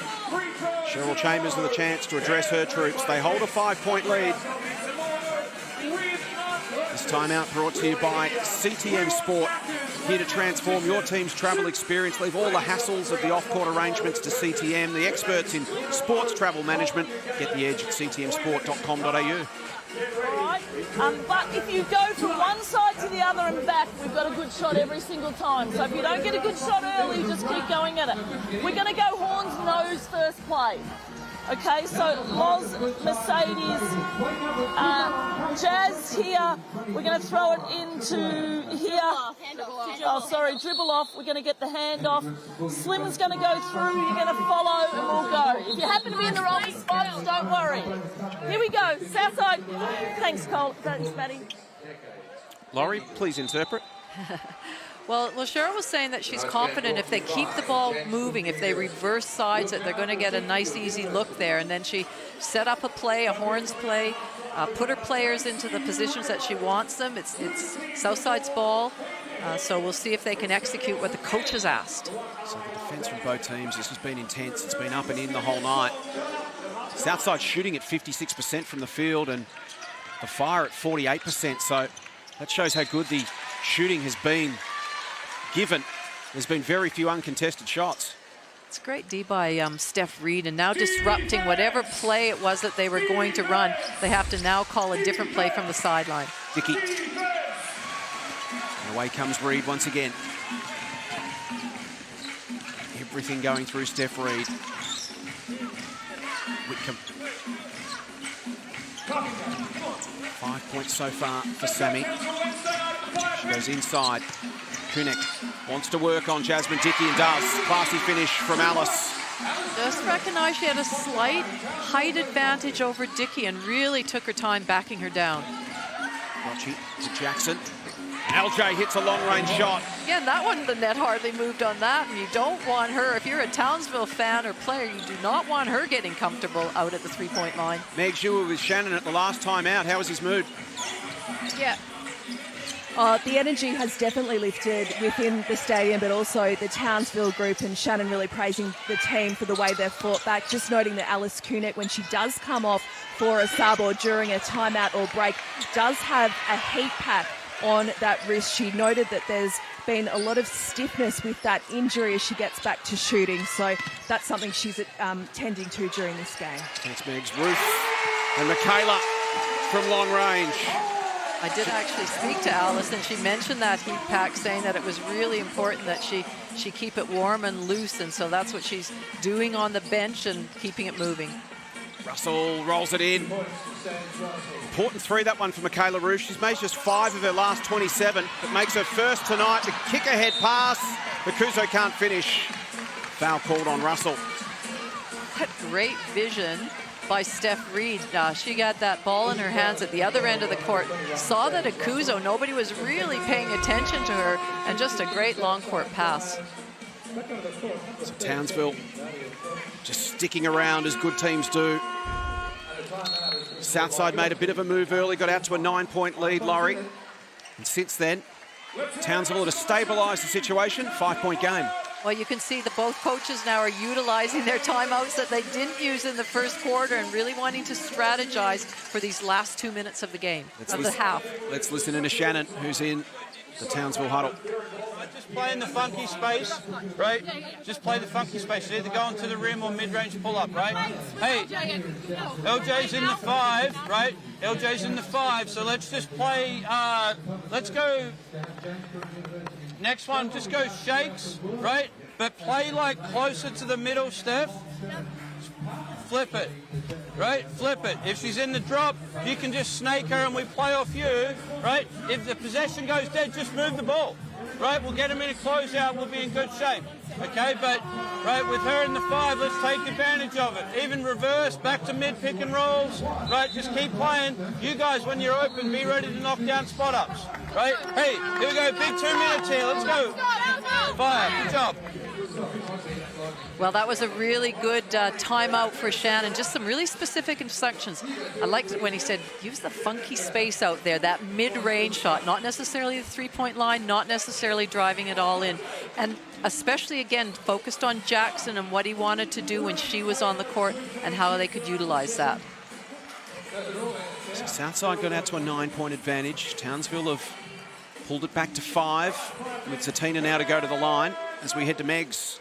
Cheryl Chambers with a chance to address her troops. They hold a 5-point lead. This timeout brought to you by CTM Sport. Here to transform your team's travel experience. Leave all the hassles of the off-court arrangements to CTM, the experts in sports travel management. Get the edge at ctmsport.com.au. Right. But if you go from one side to the other and back, we've got a good shot every single time. So if you don't get a good shot early, just keep going at it. We're going to go horns, nose, first play. Okay, so Loz, Mercedes, Jazz here. We're going to throw it into here. Oh, sorry, dribble off. We're going to get the hand off. Slim's going to go through. You're going to follow, and we'll go. If you happen to be in the wrong spots, don't worry. Here we go. Southside. Thanks, Cole. Thanks, Maddie. Laurie, please interpret. Well, Cheryl was saying that she's confident if they keep the ball moving, if they reverse sides, that they're going to get a nice, easy look there. And then she set up a play, a horns play, put her players into the positions that she wants them. It's Southside's ball, so we'll see if they can execute what the coach has asked. So the defence from both teams, this has been intense. It's been up and in the whole night. Southside shooting at 56% from the field and the Fire at 48%. So that shows how good the shooting has been. Given there's been very few uncontested shots. It's great D by Steph Reed, and now disrupting whatever play it was that they were going to run. They have to now call a different play from the sideline. Dickey. And away comes Reed once again. Everything going through Steph Reed. Whitcomb. 5 points so far for Sammy. She goes inside. Kunek wants to work on Jasmine Dickey and does. Classy finish from Alice. Just recognized she had a slight height advantage over Dickey and really took her time backing her down. Gotchi to Jackson. LJ hits a long-range shot. Again, that one, the net hardly moved on that, and you don't want her, if you're a Townsville fan or player, you do not want her getting comfortable out at the three-point line. Meg Jewell with Shannon at the last time out. How was his mood? Yeah. The energy has definitely lifted within the stadium, but also the Townsville group, and Shannon really praising the team for the way they've fought back. Just noting that Alice Kunek, when she does come off for a sub or during a timeout or break, does have a heat pack on that wrist. She noted that there's been a lot of stiffness with that injury as she gets back to shooting, so that's something she's tending to during this game. Thanks, Megs. Ruth and Michaela from long range. I did actually speak to Alice, and she mentioned that heat pack, saying that it was really important that she keep it warm and loose, and so that's what she's doing on the bench and keeping it moving. Russell rolls it in. Important three, that one for Michaela Roof. She's made just 5 of her last 27, but makes her first tonight. The kick-ahead pass. Makuzo can't finish. Foul called on Russell. What great vision by Steph Reed. She got that ball in her hands at the other end of the court. Saw that Akuzo, nobody was really paying attention to her, and just a great long court pass. So Townsville just sticking around as good teams do. Southside made a bit of a move early, got out to a 9-point lead, Laurie. And since then, Townsville to stabilise the situation, 5-point game. Well, you can see that both coaches now are utilizing their timeouts that they didn't use in the first quarter and really wanting to strategize for these last 2 minutes of the game, the half. Let's listen in to Shannon, who's in the Townsville huddle. Just play in the funky space, right? Just play the funky space. Either go into the rim or mid-range pull-up, right? Hey, LJ's in the 5, right? LJ's in the 5, so let's just play, let's go, next one, just go shakes, right? But play like closer to the middle, Steph. Flip it, right? Flip it. If she's in the drop, you can just snake her and we play off you, right? If the possession goes dead, just move the ball. right, we'll get them in a closeout, we'll be in good shape. Okay, but right, with her in the 5, let's take advantage of it. Even reverse, back to mid pick and rolls. Right, just keep playing. You guys, when you're open, be ready to knock down spot ups. Right? Hey, here we go, big 2 minutes here. Let's go. Fire, good job. Well, that was a really good timeout for Shannon. Just some really specific instructions. I liked it when he said, use the funky space out there, that mid-range shot, not necessarily the three-point line, not necessarily driving it all in. And especially, again, focused on Jackson and what he wanted to do when she was on the court and how they could utilize that. So Southside got out to a 9-point advantage. Townsville have pulled it back to 5, with Zatina now to go to the line as we head to Megs.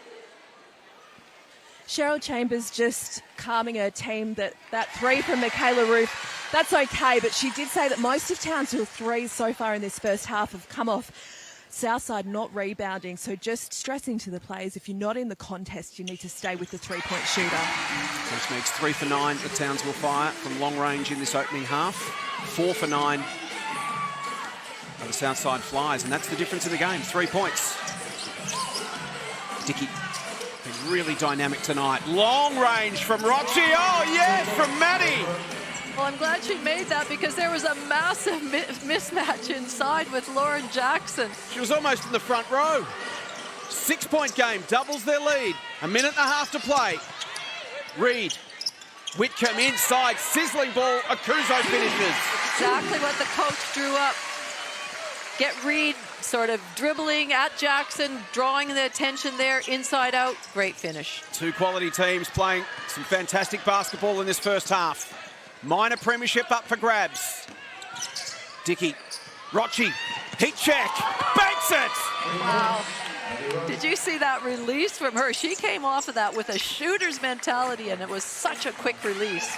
Cheryl Chambers just calming her team. That 3 from Michaela Roof, that's okay, but she did say that most of Townsville's threes so far in this first half have come off Southside not rebounding, so just stressing to the players, if you're not in the contest, you need to stay with the three-point shooter. Coach Megs 3 for 9 at Townsville Fire from long range in this opening half. 4 for 9 of the Southside Flyers, and that's the difference in the game. 3 points. Dickey, been really dynamic tonight. Long range from Rochi. Oh, yes, from Maddie. Well, I'm glad she made that because there was a massive mismatch inside with Lauren Jackson. She was almost in the front row. 6-point game, doubles their lead. 1.5 minutes to play. Reed, Whitcomb inside, sizzling ball, Akuzo finishes. Exactly what the coach drew up. Get Reed sort of dribbling at Jackson, drawing the attention there, inside out, great finish. 2 quality teams playing some fantastic basketball in this first half. Minor premiership up for grabs. Dickey, Rochi, heat check, banks it! Wow. Did you see that release from her? She came off of that with a shooter's mentality, and it was such a quick release.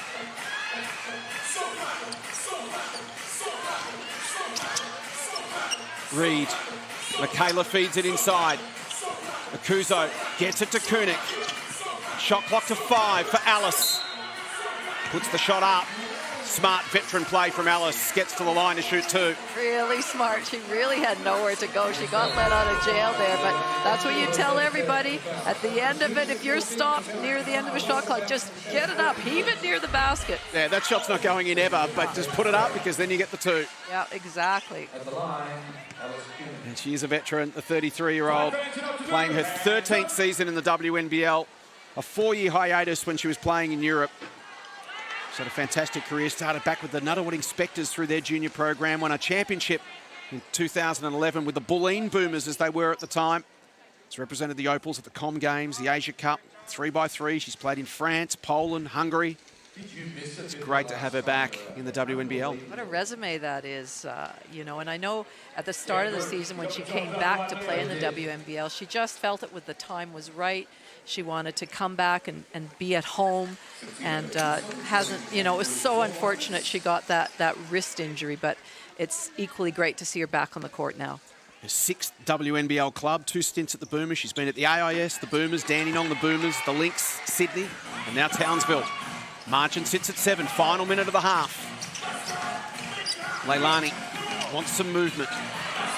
Reed, Michaela feeds it inside. Akuzo gets it to Kunik. Shot clock to 5 for Alice. Puts the shot up. Smart veteran play from Alice. Gets to the line to shoot 2. Really smart. She really had nowhere to go. She got let out of jail there, but that's what you tell everybody. At the end of it, if you're stopped near the end of a shot clock, just get it up. Heave it near the basket. Yeah, that shot's not going in ever, but just put it up because then you get the 2. Yeah, exactly. And she is a veteran, the 33-year-old, playing her 13th season in the WNBL. A 4-year hiatus when she was playing in Europe. She's had a fantastic career, started back with the Nuttall Inspectors through their junior program, won a championship in 2011 with the Bulleen Boomers as they were at the time. She's represented the Opals at the Com Games, the Asia Cup, 3x3. She's played in France, Poland, Hungary. It's great to have her back in the WNBL. What a resume that is, you know, and I know at the start of the season when she came back to play in the WNBL, she just felt it with the time was right. She wanted to come back and be at home, and hasn't, you know, it was so unfortunate she got that wrist injury, but it's equally great to see her back on the court now. Her 6th WNBL club, 2 stints at the Boomers. She's been at the AIS, the Boomers, Dandenong, the Boomers, the Lynx, Sydney, and now Townsville. Margin sits at 7, final minute of the half. Leilani wants some movement.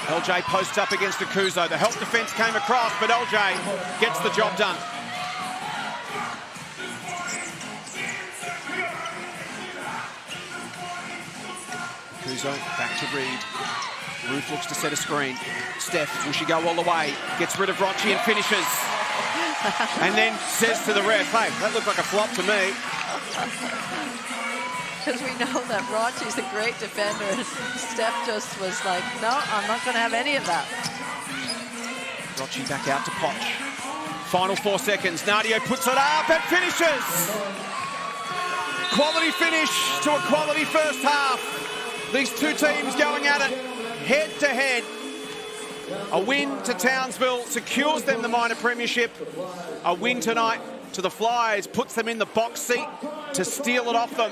LJ posts up against Akuzo. The help defence came across, but LJ gets the job done. Akuzo back to Reed. Roof looks to set a screen. Steph, will she go all the way? Gets rid of Rochi and finishes. And then says to the ref, hey, that looked like a flop to me. Because we know that Rochi's a great defender. Steph just was like, no, I'm not going to have any of that. Rochi back out to Poch. Final 4 seconds. Nadia puts it up and finishes. Quality finish to a quality first half. These 2 teams going at it head to head. A win to Townsville secures them the minor premiership. A win tonight to the Flyers puts them in the box seat to steal it off them.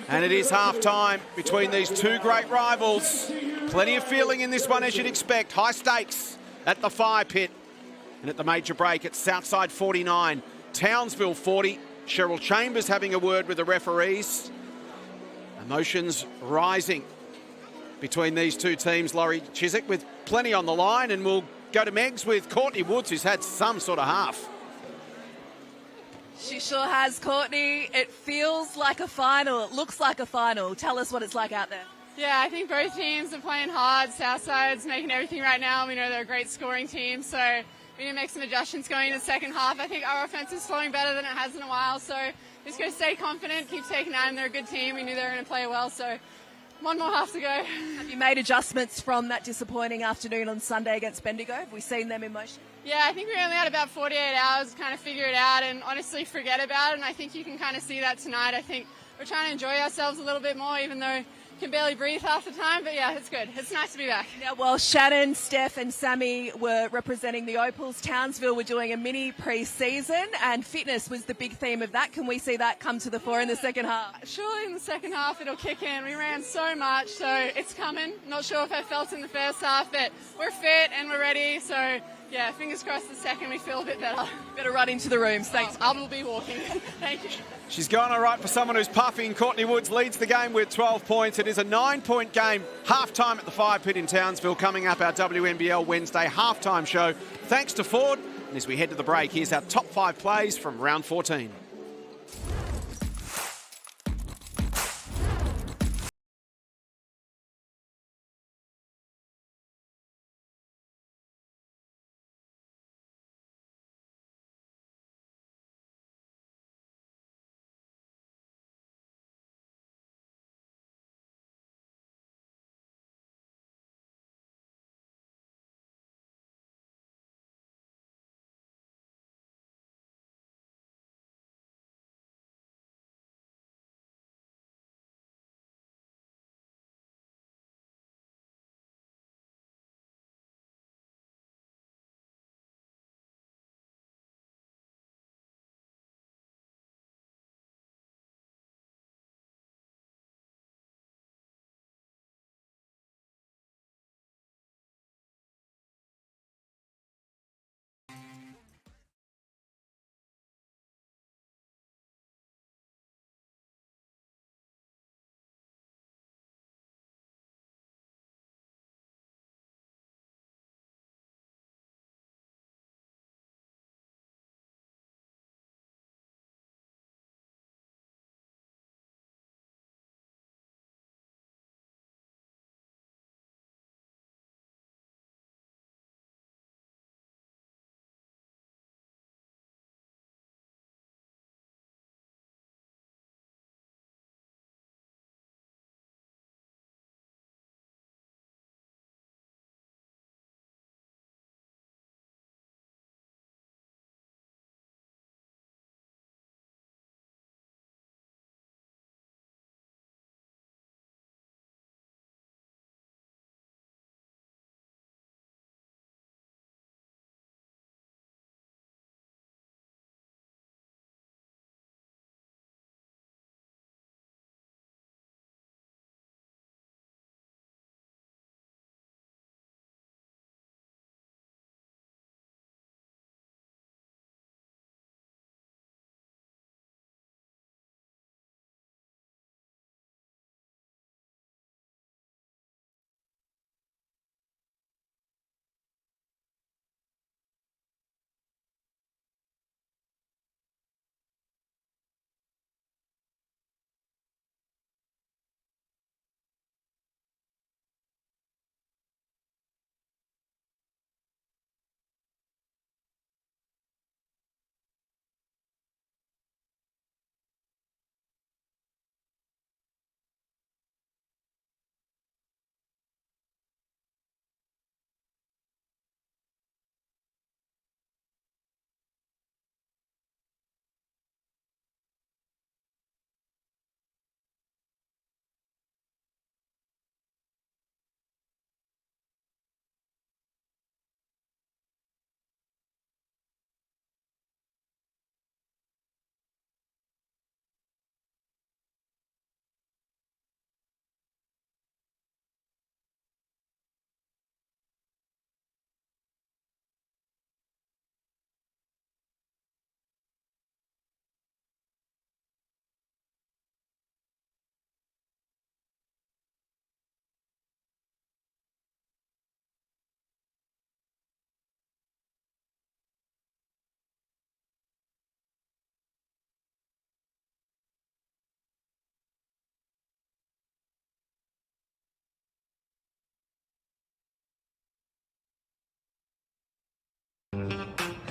And it is half-time between these 2 great rivals. Plenty of feeling in this one, as you'd expect. High stakes at the fire pit. And at the major break, it's Southside 49, Townsville 40. Cheryl Chambers having a word with the referees. Emotions rising between these two teams. Laurie Chiswick with plenty on the line, and we'll go to Megs with Courtney Woods, who's had some sort of half. She sure has, Courtney. It feels like a final. It looks like a final. Tell us what it's like out there. Yeah, I think both teams are playing hard. Southside's making everything right now. We know they're a great scoring team, so we need to make some adjustments going into the second half. I think our offense is flowing better than it has in a while, so just going to stay confident, keep taking that, and they're a good team. We knew they were going to play well, so one more half to go. Have you made adjustments from that disappointing afternoon on Sunday against Bendigo? Have we seen them in motion? Yeah, I think we only had about 48 hours to kind of figure it out and honestly forget about it, and I think you can kind of see that tonight. I think we're trying to enjoy ourselves a little bit more, even though can barely breathe half the time, but yeah, it's good. It's nice to be back. Yeah, well, Shannon, Steph and Sammy were representing the Opals. Townsville were doing a mini pre-season, and fitness was the big theme of that. Can we see that come to the fore in the second half? Surely in the second half it'll kick in. We ran so much, so it's coming. Not sure if I felt in the first half, but we're fit and we're ready, so yeah, fingers crossed the second we feel a bit better. Better run into the rooms. Thanks. I will be walking. Thank you. She's gone all right for someone who's puffing. Courtney Woods leads the game with 12 points. It is a 9-point game, half-time at the Fire Pit in Townsville. Coming up, our WNBL Wednesday half-time show. Thanks to Ford. And as we head to the break, here's our top 5 plays from round 14.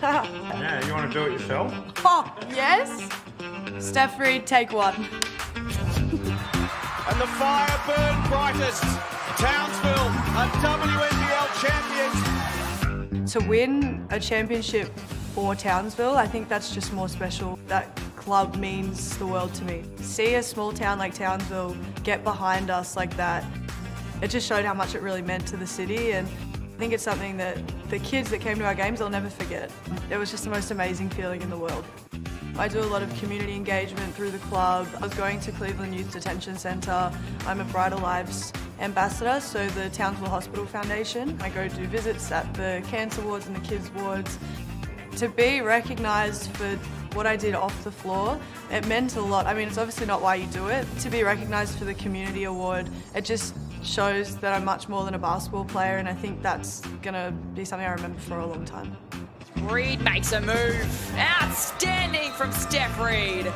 Yeah, you want to do it yourself? Oh, yes. Steph Reed, take one. And the fire burned brightest. Townsville are WNBL champions. To win a championship for Townsville, I think that's just more special. That club means the world to me. See a small town like Townsville get behind us like that. It just showed how much it really meant to the city, and I think it's something that the kids that came to our games, they'll never forget. It was just the most amazing feeling in the world. I do a lot of community engagement through the club. I was going to Cleveland Youth Detention Centre. I'm a Brighter Lives ambassador, so the Townsville Hospital Foundation. I go do visits at the cancer wards and the kids wards. To be recognised for what I did off the floor, it meant a lot. I mean, it's obviously not why you do it. To be recognised for the community award, it just shows that I'm much more than a basketball player, and I think that's going to be something I remember for a long time. Reed makes a move. Outstanding from Steph Reed.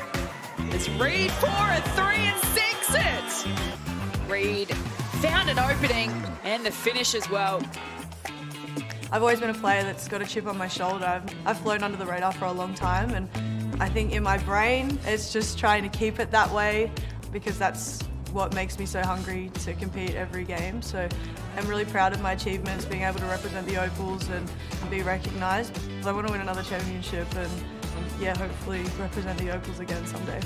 It's Reed for a 3 and 6 it. Reed found an opening and the finish as well. I've always been a player that's got a chip on my shoulder. I've flown under the radar for a long time, and I think in my brain it's just trying to keep it that way because that's what makes me so hungry to compete every game. So I'm really proud of my achievements, being able to represent the Opals and be recognised. I want to win another championship and yeah, hopefully represent the Opals again someday.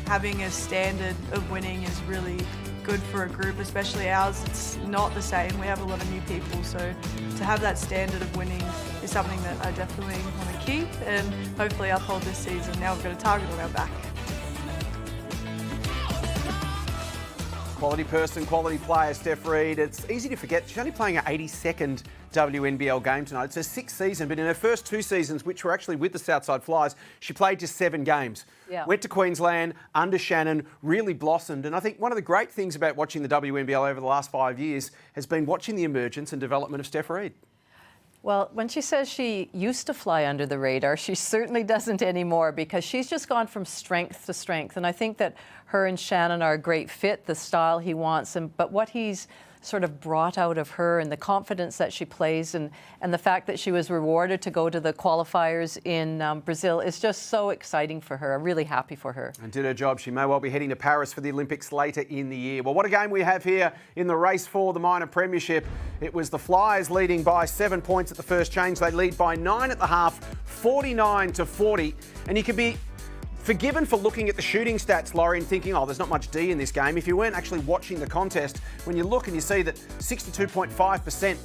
Having a standard of winning is really good for a group, especially ours. It's not the same. We have a lot of new people, so to have that standard of winning is something that I definitely want to keep and hopefully uphold this season. Now we've got a target on our back. Quality person, quality player, Steph Reed. It's easy to forget she's only playing her 82nd WNBL game tonight. It's her 6th season, but in her first 2 seasons, which were actually with the Southside Flyers, she played just 7 games. Yeah. Went to Queensland under Shannon, really blossomed. And I think one of the great things about watching the WNBL over the last 5 years has been watching the emergence and development of Steph Reed. Well, when she says she used to fly under the radar, she certainly doesn't anymore because she's just gone from strength to strength. And I think that her and Shannon are a great fit, the style he wants, but what he's sort of brought out of her and the confidence that she plays and the fact that she was rewarded to go to the qualifiers in Brazil is just so exciting for her. I'm really happy for her. And did her job. She may well be heading to Paris for the Olympics later in the year. Well, what a game we have here in the race for the minor premiership. It was the Flyers leading by 7 points at the first change. They lead by 9 at the half, 49-40. And you could be forgiven for looking at the shooting stats, Laurie, and thinking, oh, there's not much D in this game. If you weren't actually watching the contest, when you look and you see that 62.5%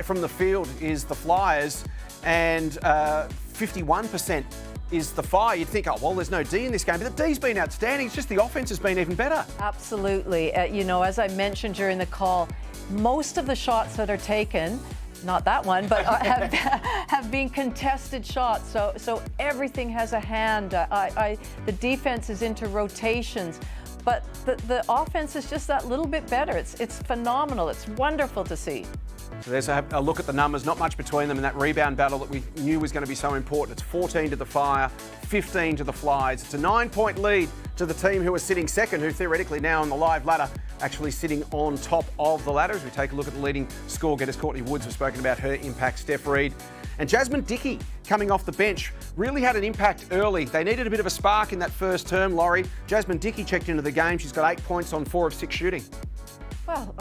from the field is the Flyers and 51% is the Fire, you'd think, oh, well, there's no D in this game. But the D's been outstanding. It's just the offense has been even better. Absolutely. You know, as I mentioned during the call, most of the shots that are taken, not that one, but have been contested shots. So everything has a hand. The defense is into rotations, but the offense is just that little bit better. It's phenomenal. It's wonderful to see. So there's a look at the numbers, not much between them in that rebound battle that we knew was going to be so important. It's 14 to the Fire, 15 to the Flyers. It's a 9-point lead to the team who are sitting second, who theoretically now on the live ladder, actually sitting on top of the ladder. As we take a look at the leading score getters, Courtney Woods, we've spoken about her impact, Steph Reed. And Jasmine Dickey, coming off the bench, really had an impact early. They needed a bit of a spark in that first term, Laurie. Jasmine Dickey checked into the game. She's got 8 points on 4 of 6 shooting. Well,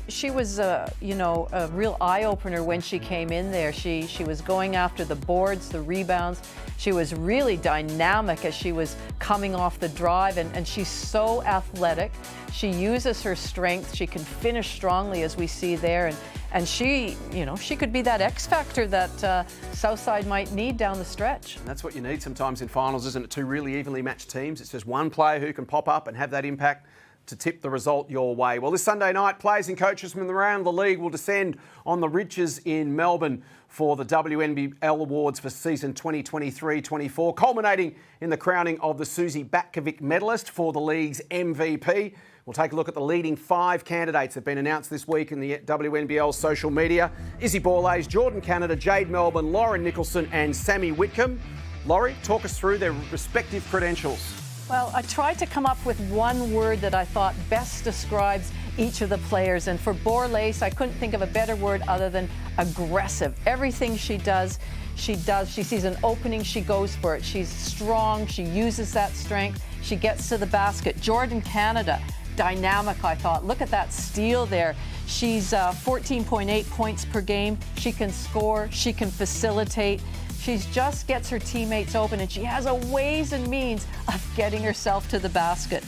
she was, you know, a real eye-opener when she came in there. She was going after the boards, the rebounds. She was really dynamic as she was coming off the drive, and she's so athletic. She uses her strength. She can finish strongly, as we see there, and she, you know, she could be that X factor that Southside might need down the stretch. And that's what you need sometimes in finals, isn't it? 2 really evenly matched teams. It's just one player who can pop up and have that impact to tip the result your way. Well, this Sunday night, players and coaches from around the league will descend on the Riches in Melbourne for the WNBL Awards for season 2023-24, culminating in the crowning of the Susie Batkovic medalist for the league's MVP. We'll take a look at the leading 5 candidates that have been announced this week in the WNBL social media. Izzy Borlase, Jordan Canada, Jade Melbourne, Lauren Nicholson and Sammy Whitcomb. Laurie, talk us through their respective credentials. Well, I tried to come up with one word that I thought best describes each of the players. And for Borlase, I couldn't think of a better word other than aggressive. Everything she does. She sees an opening, she goes for it. She's strong, she uses that strength, she gets to the basket. Jordan Canada, dynamic, I thought. Look at that steal there. She's 14.8 points per game. She can score, she can facilitate. She just gets her teammates open, and she has a ways and means of getting herself to the basket.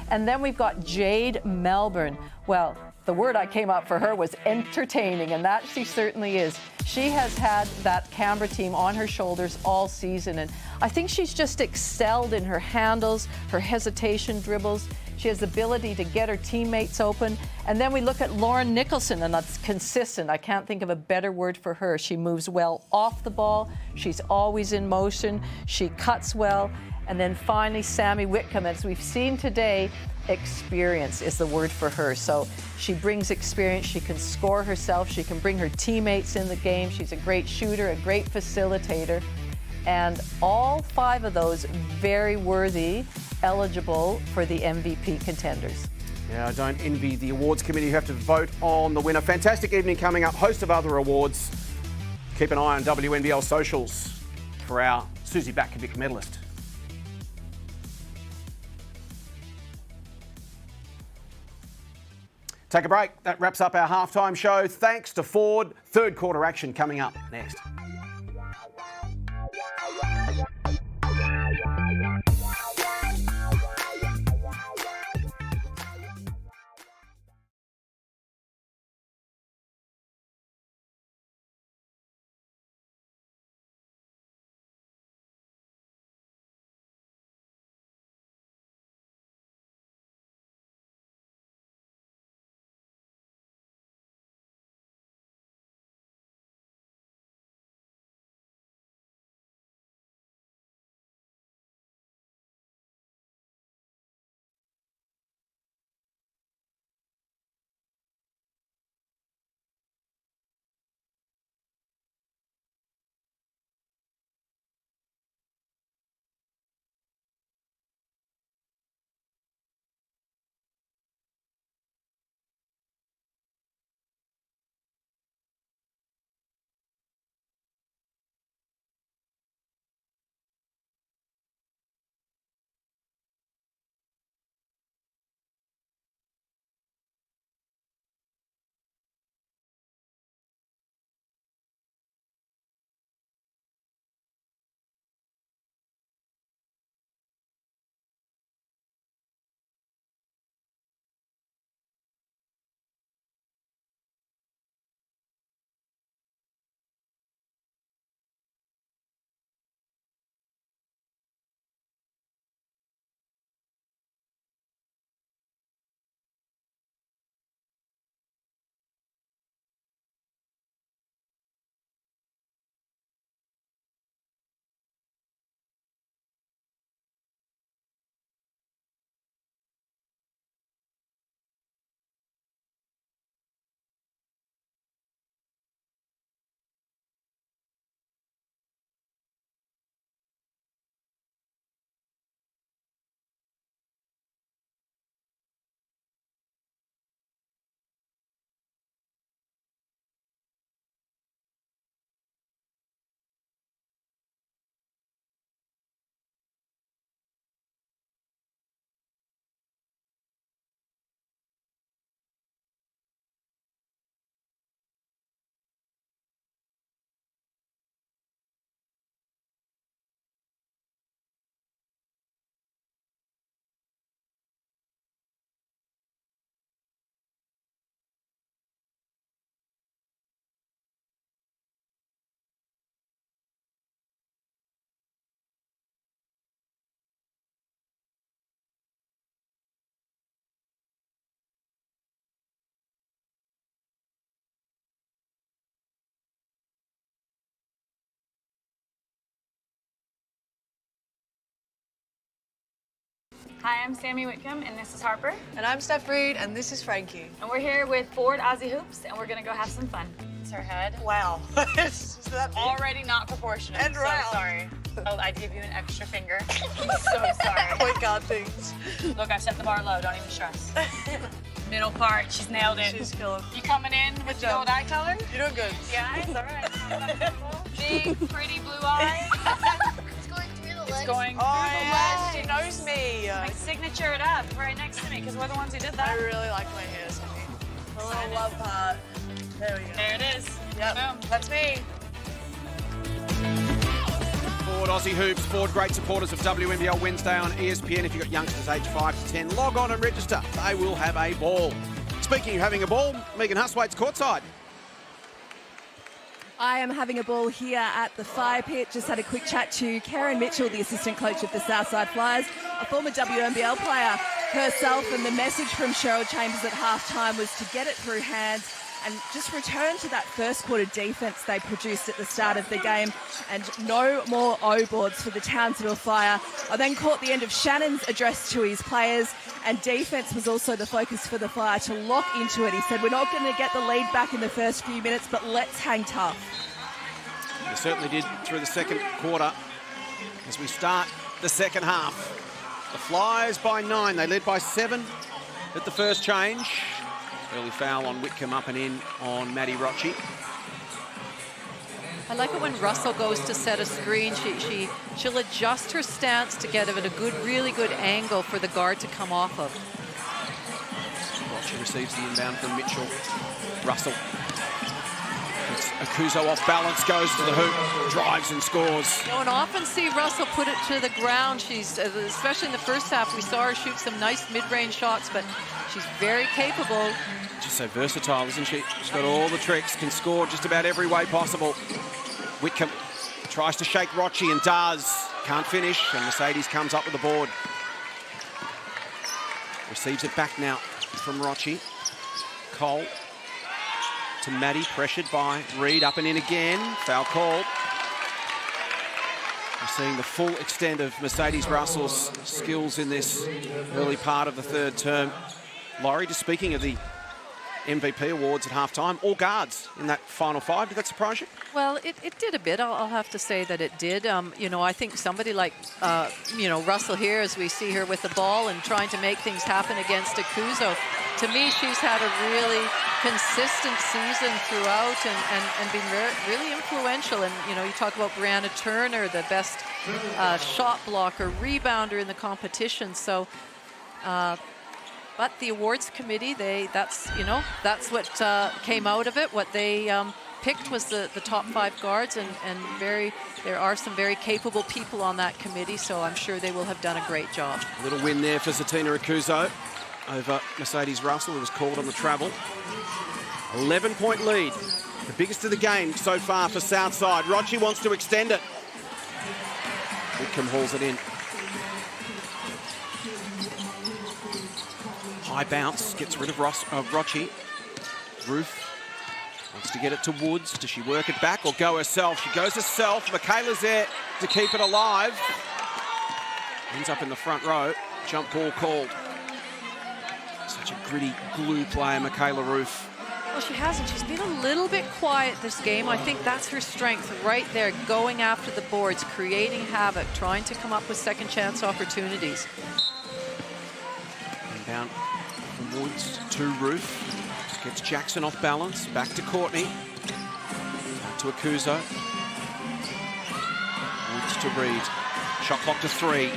And then we've got Jade Melbourne. Well, the word I came up for her was entertaining, and that she certainly is. She has had that Canberra team on her shoulders all season, and I think she's just excelled in her handles, her hesitation dribbles. She has the ability to get her teammates open. And then we look at Lauren Nicholson, and that's consistent. I can't think of a better word for her. She moves well off the ball. She's always in motion. She cuts well. And then finally, Sammy Whitcomb, as we've seen today, experience is the word for her. So she brings experience. She can score herself. She can bring her teammates in the game. She's a great shooter, a great facilitator. And all 5 of those very worthy, eligible for the MVP contenders. Yeah, I don't envy the awards committee who have to vote on the winner. Fantastic evening coming up. Host of other awards. Keep an eye on WNBL socials for our Susie Batkovic medalist. Take a break. That wraps up our halftime show. Thanks to Ford. Third quarter action coming up next. Hi, I'm Sammy Whitcomb, and this is Harper. And I'm Steph Reed, and this is Frankie. And we're here with Ford Aussie Hoops, and we're gonna go have some fun. It's her head. Wow. Is that already not proportionate? And so round. sorry. Oh, I'd give you an extra finger. I'm so sorry. Point guard things. Look, I've set the bar low. Don't even stress. Middle part, she's nailed it. She's killer. You coming in with the old eye color? You're doing good. Yeah, it's all right. Big, pretty blue eye. It's going through the legs. It's going Oh, through the yes, legs. she knows me. Like, signature it up right next to me, because we're the ones who did that. I really like my hair. A little love part. There we go. There it is. Yep, Boom. that's me. Ford Aussie Hoops, Ford great supporters of WNBL Wednesday on ESPN. If you've got youngsters aged 5 to 10, log on and register. They will have a ball. Speaking of having a ball, Megan Huswaite's courtside. I am having a ball here at the fire pit. Just had a quick chat to Karen Mitchell, the assistant coach of the Southside Flyers, a former WNBL player herself, and the message from Cheryl Chambers at halftime was to get it through hands and just return to that first quarter defence they produced at the start of the game, and no more O-boards for the Townsville Fire. I then caught the end of Shannon's address to his players, and defence was also the focus for the Fire to lock into it. He said, we're not going to get the lead back in the first few minutes, but let's hang tough. They certainly did through the second quarter. As we start the second half, the Flyers by 9. They led by 7 at the first change. Early foul on Whitcomb, up and in on Maddie Rocci. I like it when Russell goes to set a screen. She'll adjust her stance to get it at a good, really good angle for the guard to come off of. Rocci receives the inbound from Mitchell. Russell. It's Akuzo off balance, goes to the hoop, drives and scores. You don't often see Russell put it to the ground. She's, especially in the first half, we saw her shoot some nice mid-range shots, but she's very capable. Just so versatile, isn't she? She's got all the tricks, can score just about every way possible. Whitcomb tries to shake Rocci and does. Can't finish, and Mercedes comes up with the board. Receives it back now from Rocci. Cole to Maddie, pressured by Reed, up and in again. Foul called. We're seeing the full extent of Mercedes Russell's skills in this early part of the third term. Laurie, just speaking of the MVP awards at halftime, all guards in that final 5. Did that surprise you? Well, it did a bit. I'll have to say that it did. You know, I think somebody like, you know, Russell here, as we see her with the ball and trying to make things happen against Akuzo. To me, she's had a really consistent season throughout and been really influential. And, you know, you talk about Brianna Turner, the best shot blocker, rebounder in the competition. So, but the awards committee, that's what came out of it. What they picked was the top 5 guards, and there are some very capable people on that committee, so I'm sure they will have done a great job. A little win there for Zatina Akuzo over Mercedes Russell, who was called on the travel. 11-point lead, the biggest of the game so far for Southside. Rocci wants to extend it. Whitcomb hauls it in. High bounce, gets rid of Rocci. Roof wants to get it to Woods. Does she work it back or go herself? She goes herself. Michaela's there to keep it alive. Ends up in the front row. Jump ball called. Such a gritty glue player, Michaela Roof. Well, she hasn't. She's been a little bit quiet this game. I think that's her strength right there, going after the boards, creating havoc, trying to come up with second chance opportunities. Inbound from Woods to Roof. Gets Jackson off balance. Back to Courtney. Back to Akuzo. Woods to Reed. Shot clock to 3.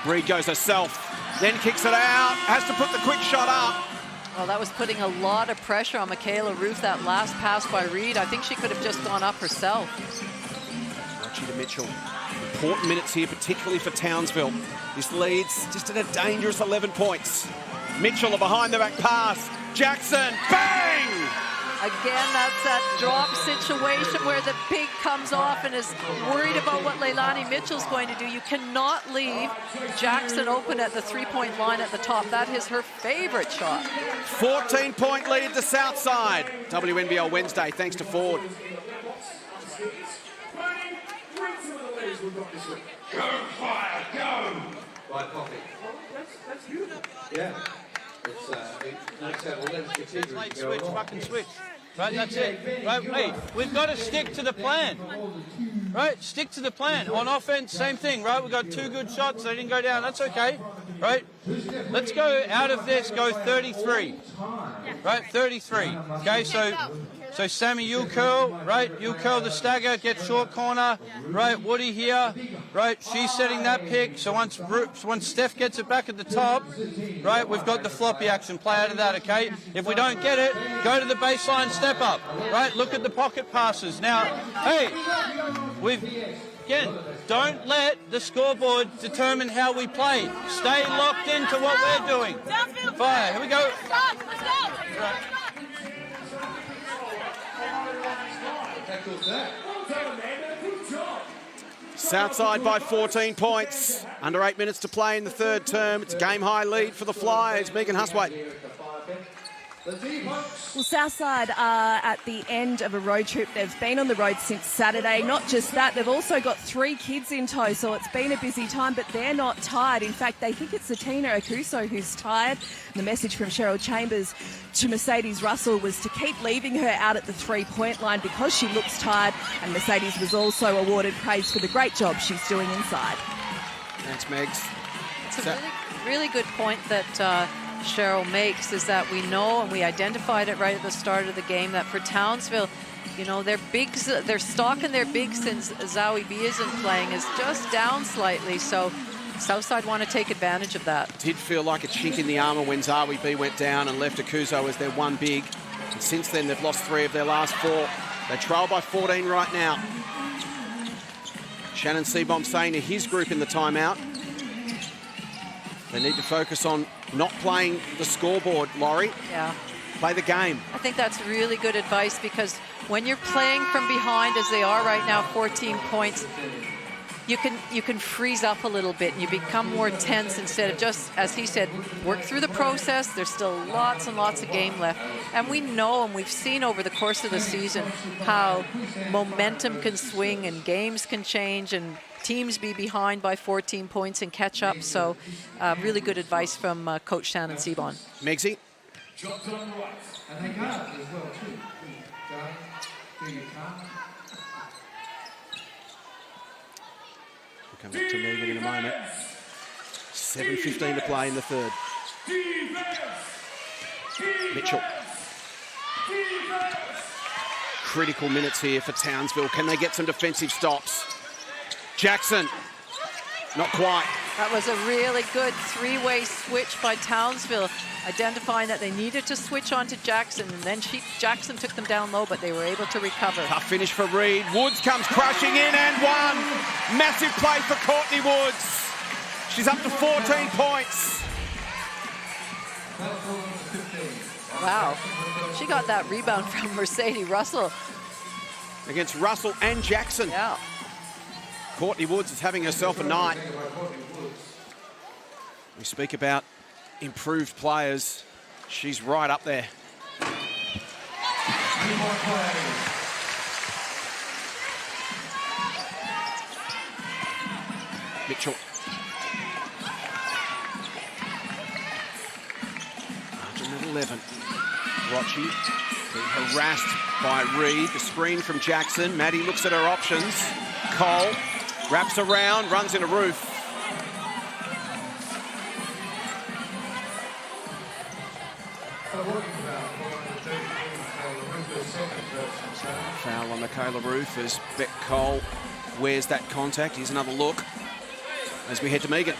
Reed goes herself. Then kicks it out. Has to put the quick shot up. Well, that was putting a lot of pressure on Michaela Roof, that last pass by Reed. I think she could have just gone up herself. Rocci to Mitchell. Important minutes here, particularly for Townsville. This leads just at a dangerous 11 points. Mitchell, a behind-the-back pass. Jackson, bang! Again, that's that drop situation where the big comes off and is worried about what Leilani Mitchell's going to do. You cannot leave Jackson open at the three-point line at the top. That is her favorite shot. 14-point lead to Southside. WNBL Wednesday, thanks to Ford. Go, Fire, go! By Poppy. Yeah. It's nice to have all them categories Late going switch, on. fucking switch. Right, that's it. Right, hey, we've got to stick to the plan. Right, stick to the plan. On offense, same thing, right? We've got 2 good shots. They didn't go down. That's okay, right? Let's go out of this, go 33. Right, 33. Okay, so Sammy, you curl, right? You curl the stagger, get short corner, right? Woody here, right? She's setting that pick. So once Steph gets it back at the top, right? We've got the floppy action. Play out of that, okay? If we don't get it, go to the baseline, step up, right? Look at the pocket passes. Now, hey, again, don't let the scoreboard determine how we play. Stay locked into what we're doing. Fire, here we go. Right. Southside by 14 points. Under 8 minutes to play in the third term. It's a game-high lead for the Flyers. Megan Huswaite. Well, Southside are at the end of a road trip. They've been on the road since Saturday. Not just that, they've also got 3 kids in tow, so it's been a busy time, but they're not tired. In fact, they think it's Tina Okuso who's tired. The message from Cheryl Chambers to Mercedes Russell was to keep leaving her out at the 3-point line because she looks tired, and Mercedes was also awarded praise for the great job she's doing inside. Thanks, Megs. It's a really good point that Cheryl makes, is that we know, and we identified it right at the start of the game, that for Townsville, you know, their stock and their bigs since Zowie B isn't playing is just down slightly, so Southside want to take advantage of that. Did feel like a chink in the armour when Zowie B went down and left Okuso as their one big. And since then, they've lost 3 of their last 4. They trail by 14 right now. Shannon Seabom saying to his group in the timeout, they need to focus on not playing the scoreboard, Laurie. Yeah. Play the game. I think that's really good advice, because when you're playing from behind, as they are right now, 14 points, you can freeze up a little bit and you become more tense instead of just, as he said, work through the process. There's still lots and lots of game left. And we know, and we've seen over the course of the season, how momentum can swing and games can change and teams be behind by 14 points and catch up. So really good advice from Coach Shannon Seabon. Megsy. And they guard as well too. Do you come? We'll come back to Megan in a moment. 7:15 to play in the third. Mitchell. Critical minutes here for Townsville. Can they get some defensive stops? Jackson, not quite. That was a really good 3-way switch by Townsville, identifying that they needed to switch on to Jackson, and then Jackson took them down low, but they were able to recover. Tough finish for Reed. Woods comes crashing in and one. Massive play for Courtney Woods. She's up to 14 points. Wow. She got that rebound from Mercedes Russell. Against Russell and Jackson. Yeah. Courtney Woods is having herself a night. We speak about improved players. She's right up there. Mitchell. Margin at 11. Rochi being harassed by Reed. The screen from Jackson. Maddie looks at her options. Cole wraps around, runs in a roof. Foul on Michaela Roof as Beck Cole wears that contact. Here's another look as we head to Megan.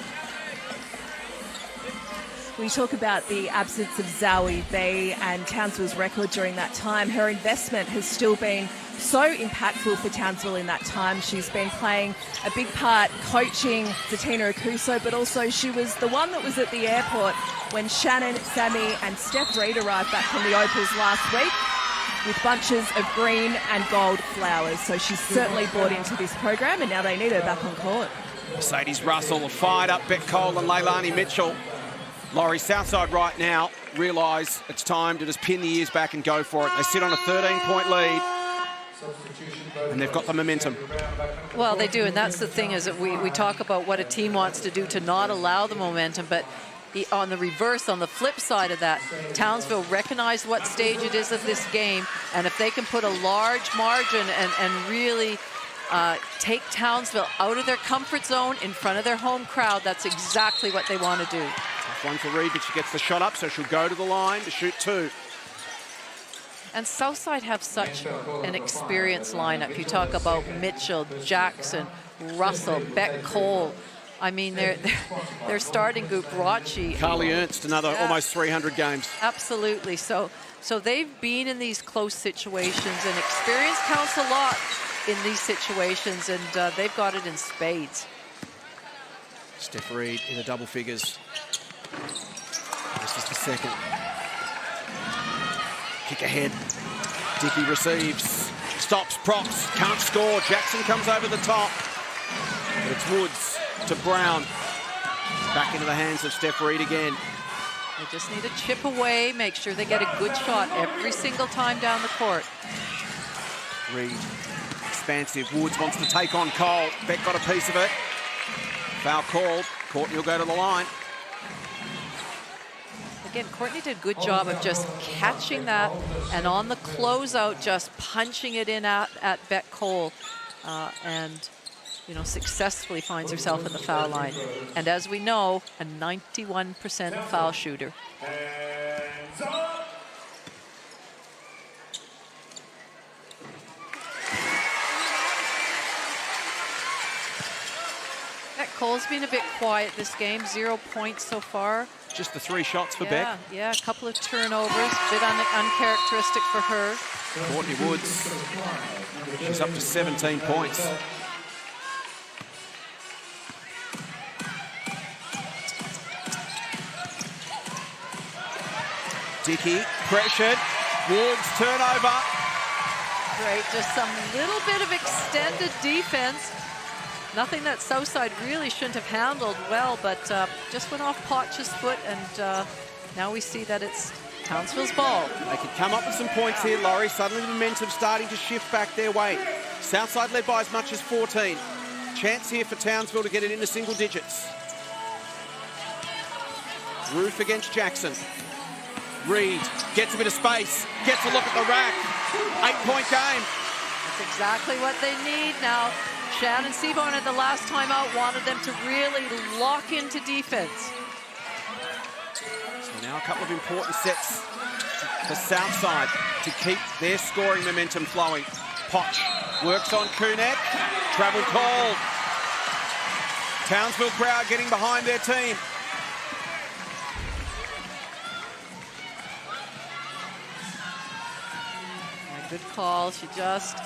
We talk about the absence of Zowie B and Townsville's record during that time. Her investment has still been so impactful for Townsville in that time. She's been playing a big part coaching Tina Okuso, but also she was the one that was at the airport when Shannon, Sammy and Steph Reed arrived back from the Opals last week with bunches of green and gold flowers. So she's certainly bought into this program, and now they need her back on court. Mercedes Russell fired up Beck Cole and Leilani Mitchell. Laurie, Southside right now realise it's time to just pin the ears back and go for it. They sit on a 13-point lead, and they've got the momentum. Well, they do, and that's the thing, is that we talk about what a team wants to do to not allow the momentum, but on the reverse, on the flip side of that, Townsville recognize what stage it is of this game, and if they can put a large margin and really take Townsville out of their comfort zone in front of their home crowd, that's exactly what they want to do. Tough one for Reed, but she gets the shot up, so she'll go to the line to shoot 2. And Southside have such an experienced lineup. You talk about Mitchell, Jackson, Russell, Beck Cole. I mean, they're starting group, Rachi. Carly Ernst, another almost 300 games. Absolutely. So they've been in these close situations, and experience counts a lot in these situations, and they've got it in spades. Steph Reed in the double figures. This is the second. Kick ahead. Dickey receives. Stops, props, can't score. Jackson comes over the top. But it's Woods to Brown. Back into the hands of Steph Reed again. They just need to chip away, make sure they get a good shot every single time down the court. Reed, expansive. Woods wants to take on Cole. Beck got a piece of it. Foul called. Courtney will go to the line. Again, Courtney did a good job of just catching that, and on the closeout, just punching it in at Beck Cole, and successfully finds herself in the foul line. And as we know, a 91% foul shooter. Beck Cole's been a bit quiet this game, 0 points so far. Just the 3 shots for Beck. Yeah, a couple of turnovers, a bit uncharacteristic for her. Courtney Woods, she's up to 17 points. Dickey, pressured, Woods, turnover. Great, just some little bit of extended defense. Nothing that Southside really shouldn't have handled well, but just went off Potch's foot, and now we see that it's Townsville's ball. They could come up with some points here, Laurie. Suddenly the momentum starting to shift back their way. Southside led by as much as 14. Chance here for Townsville to get it into single digits. Roof against Jackson. Reed gets a bit of space, gets a look at the rack. 8-point game. That's exactly what they need now. Shannon Seaborn at the last time out wanted them to really lock into defense. So now a couple of important sets for Southside to keep their scoring momentum flowing. Potch works on Cygnett. Travel call. Townsville crowd getting behind their team. Good call. She just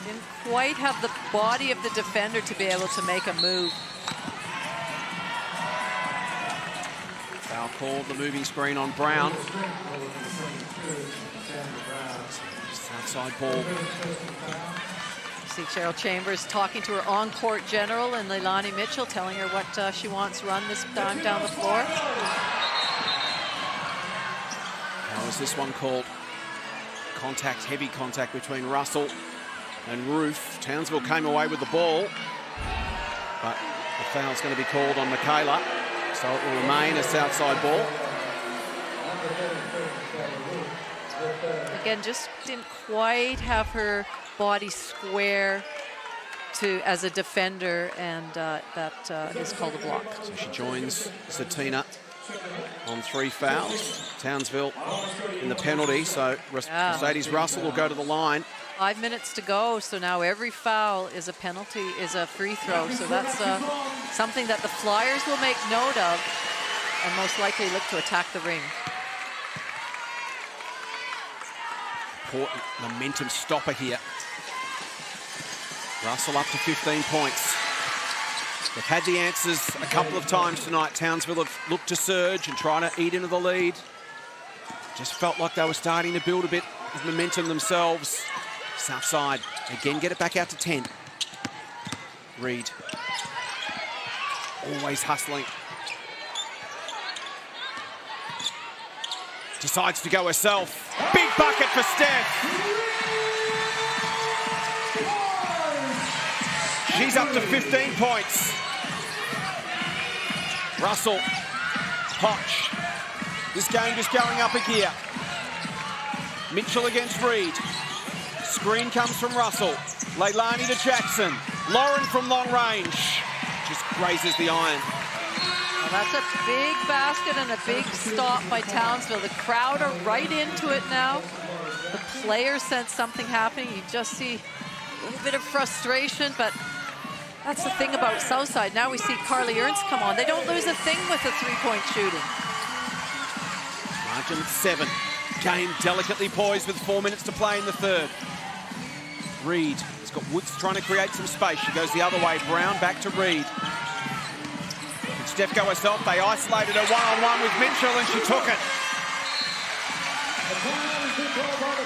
didn't quite have the body of the defender to be able to make a move. Foul called, the moving screen on Brown. Southside ball. See Cheryl Chambers talking to her on-court general and Leilani Mitchell, telling her what she wants run this time down the floor. How was this one called? Contact, heavy contact between Russell and Roof. Townsville came away with the ball, but the foul's going to be called on Michaela, so it will remain a Southside ball. Again, just didn't quite have her body square as a defender, and that is called a block. So she joins Zatina on 3 fouls. Townsville in the penalty, so Mercedes Russell will go to the line. 5 minutes to go, so now every foul is a penalty, is a free throw. So that's something that the Flyers will make note of and most likely look to attack the ring. Important momentum stopper here. Russell up to 15 points. They've had the answers a couple of times tonight. Townsville have looked to surge and try to eat into the lead. Just felt like they were starting to build a bit of momentum themselves. Southside again get it back out to 10. Reed. Always hustling. Decides to go herself. Big bucket for Steph. She's up to 15 points. Russell Potch. This game just going up a gear. Mitchell against Reed. Screen comes from Russell. Leilani to Jackson. Lauren from long range. Just grazes the iron. Well, that's a big basket and a big stop by Townsville. The crowd are right into it now. The players sense something happening. You just see a little bit of frustration, but that's the thing about Southside. Now we see Carly Ernst come on. They don't lose a thing with the three-point shooting. Margin 7. Game delicately poised with 4 minutes to play in the third. Reed has got Woods trying to create some space. She goes the other way. Brown back to Reed. Steph go herself. They isolated her one-on-one with Mitchell and she took it.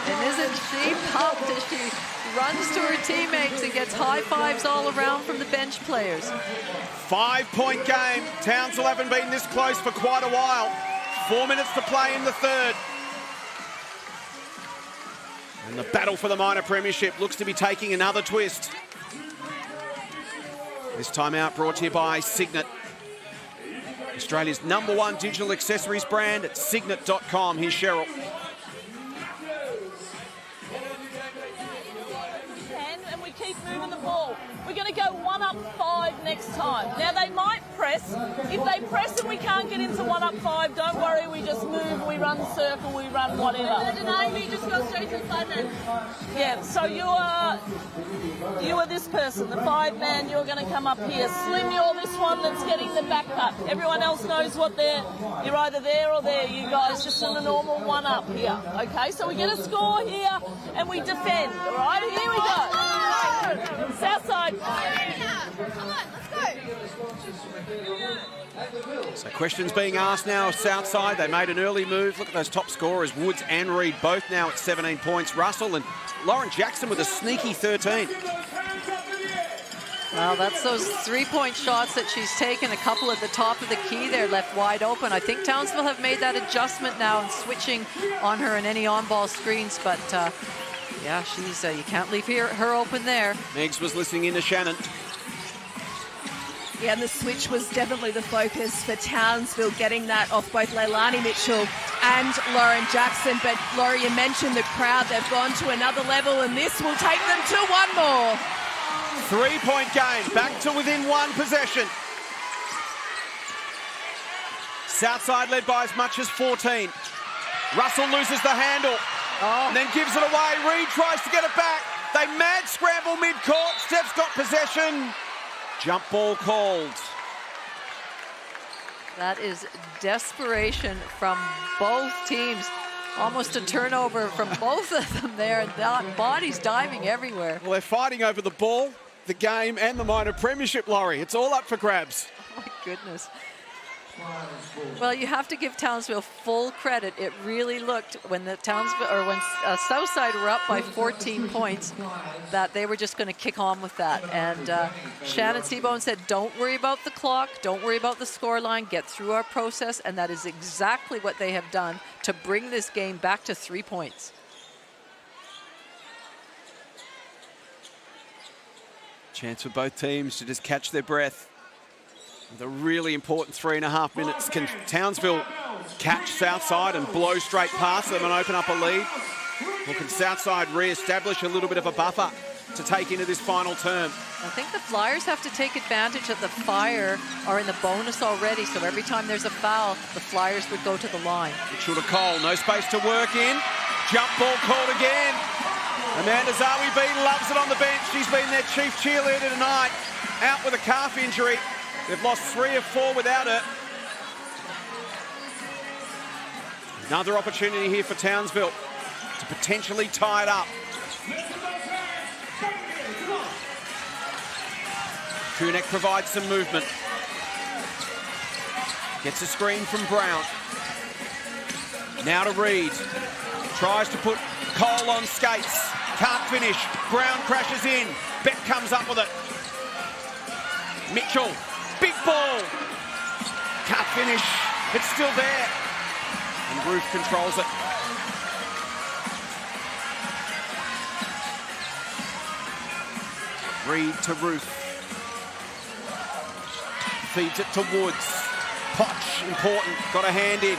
And isn't she pumped as she runs to her teammates and gets high fives all around from the bench players. 5-point game. Townsville haven't been this close for quite a while. 4 minutes to play in the third. And the battle for the minor premiership looks to be taking another twist. This timeout brought to you by Cygnett, Australia's #1 digital accessories brand at cygnett.com. Here's Cheryl. And we keep moving the ball. We're going to go 1-up-5 next time. Now, they might press. If they press and we can't get into 1-up-5, don't worry, we just move, we run circle, we run whatever. We just go straight to the 5-man. Yeah, so you are this person, the 5-man, you're going to come up here. Slim, you're this one that's getting the back cut. Everyone else knows what you're either there or there. You guys just in a normal 1-up here, okay? So we get a score here and we defend, all right? Here we go. Southside. Come on, let's go. So questions being asked now of Southside. They made an early move. Look at those top scorers, Woods and Reed, both now at 17 points. Russell and Lauren Jackson with a sneaky 13. Well, that's those three-point shots that she's taken. A couple at the top of the key there left wide open. I think Townsville have made that adjustment now and switching on her in any on-ball screens, but yeah, she's you can't leave her open there. Megs was listening in to Shannon. Yeah, and the switch was definitely the focus for Townsville, getting that off both Leilani Mitchell and Lauren Jackson. But Laurie, you mentioned the crowd. They've gone to another level, and this will take them to one more. 3-point game, back to within one possession. Southside led by as much as 14. Russell loses the handle and then gives it away. Reed tries to get it back. They mad scramble mid-court. Steph's got possession. Jump ball called. That is desperation from both teams. Almost a turnover from both of them there. Bodies diving everywhere. Well, they're fighting over the ball, the game, and the minor premiership, Laurie. It's all up for grabs. Oh, my goodness. Well, you have to give Townsville full credit. It really looked when Southside were up by 14 points that they were just going to kick on with that. And Shannon Seabone said, don't worry about the clock, don't worry about the scoreline, get through our process, and that is exactly what they have done to bring this game back to 3 points. Chance for both teams to just catch their breath. The really important 3.5 minutes. Can Townsville catch Southside and blow straight past them and open up a lead? Or can Southside re-establish a little bit of a buffer to take into this final term? I think the Flyers have to take advantage that the Fire are in the bonus already, so every time there's a foul, the Flyers would go to the line. Mitchell to Cole, no space to work in. Jump ball called again. Amanda Zawi-Bean loves it on the bench. She's been their chief cheerleader tonight. Out with a calf injury. They've lost 3 of 4 without her. Another opportunity here for Townsville to potentially tie it up. Kunek provides some movement. Gets a screen from Brown. Now to Reed. Tries to put Cole on skates. Can't finish. Brown crashes in. Beck comes up with it. Mitchell. Big ball. Can't finish. It's still there. And Roof controls it. Reed to Roof. Feeds it to Woods. Potch, important, got a hand in.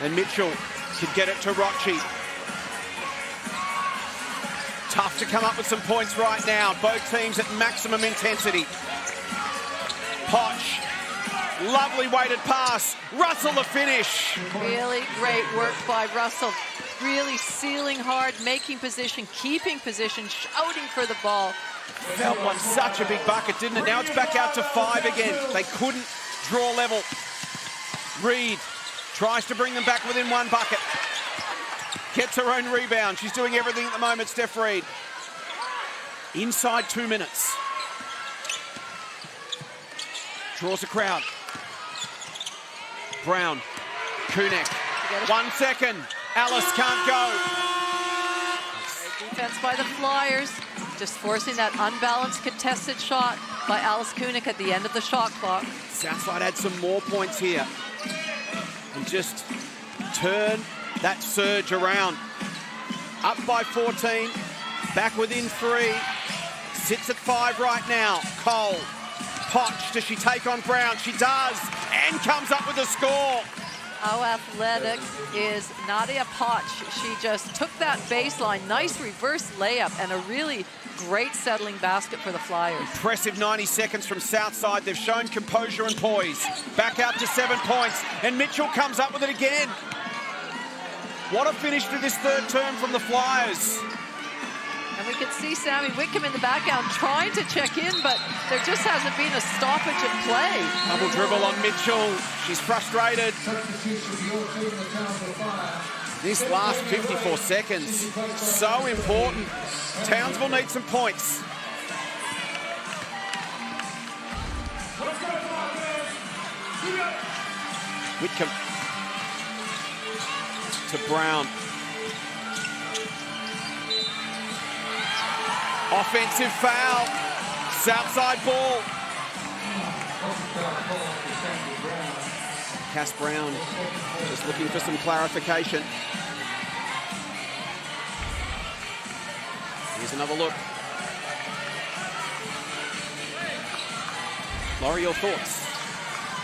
And Mitchell could get it to Rochi. Tough to come up with some points right now. Both teams at maximum intensity. Potch, lovely weighted pass. Russell the finish. Really great work by Russell. Really sealing hard, making position, keeping position, shouting for the ball. Felt like such a big bucket, didn't it? Now it's back out to 5 again. They couldn't draw level. Reed tries to bring them back within 1 bucket. Gets her own rebound. She's doing everything at the moment, Steph Reed. Inside 2 minutes. Draws a crowd. Brown. Kunek. 1 second. Alice can't go. Great defense by the Flyers. Just forcing that unbalanced contested shot by Alice Kunek at the end of the shot clock. Southside had some more points here. And just turn that surge around. Up by 14. Back within 3. Sits at 5 right now. Cole. Potch, does she take on Brown? She does, and comes up with a score. How athletic is Nadia Potch? She just took that baseline, nice reverse layup, and a really great settling basket for the Flyers. Impressive 90 seconds from Southside. They've shown composure and poise. Back out to 7 points, and Mitchell comes up with it again. What a finish to this third term from the Flyers. And we can see Sammy Whitcomb in the background trying to check in, but there just hasn't been a stoppage in play. Double dribble on Mitchell. She's frustrated. This last 54 seconds, so important. Townsville needs some points. Whitcomb to Brown. Offensive foul. Southside ball. Cass Brown just looking for some clarification. Here's another look. Laurie, your thoughts?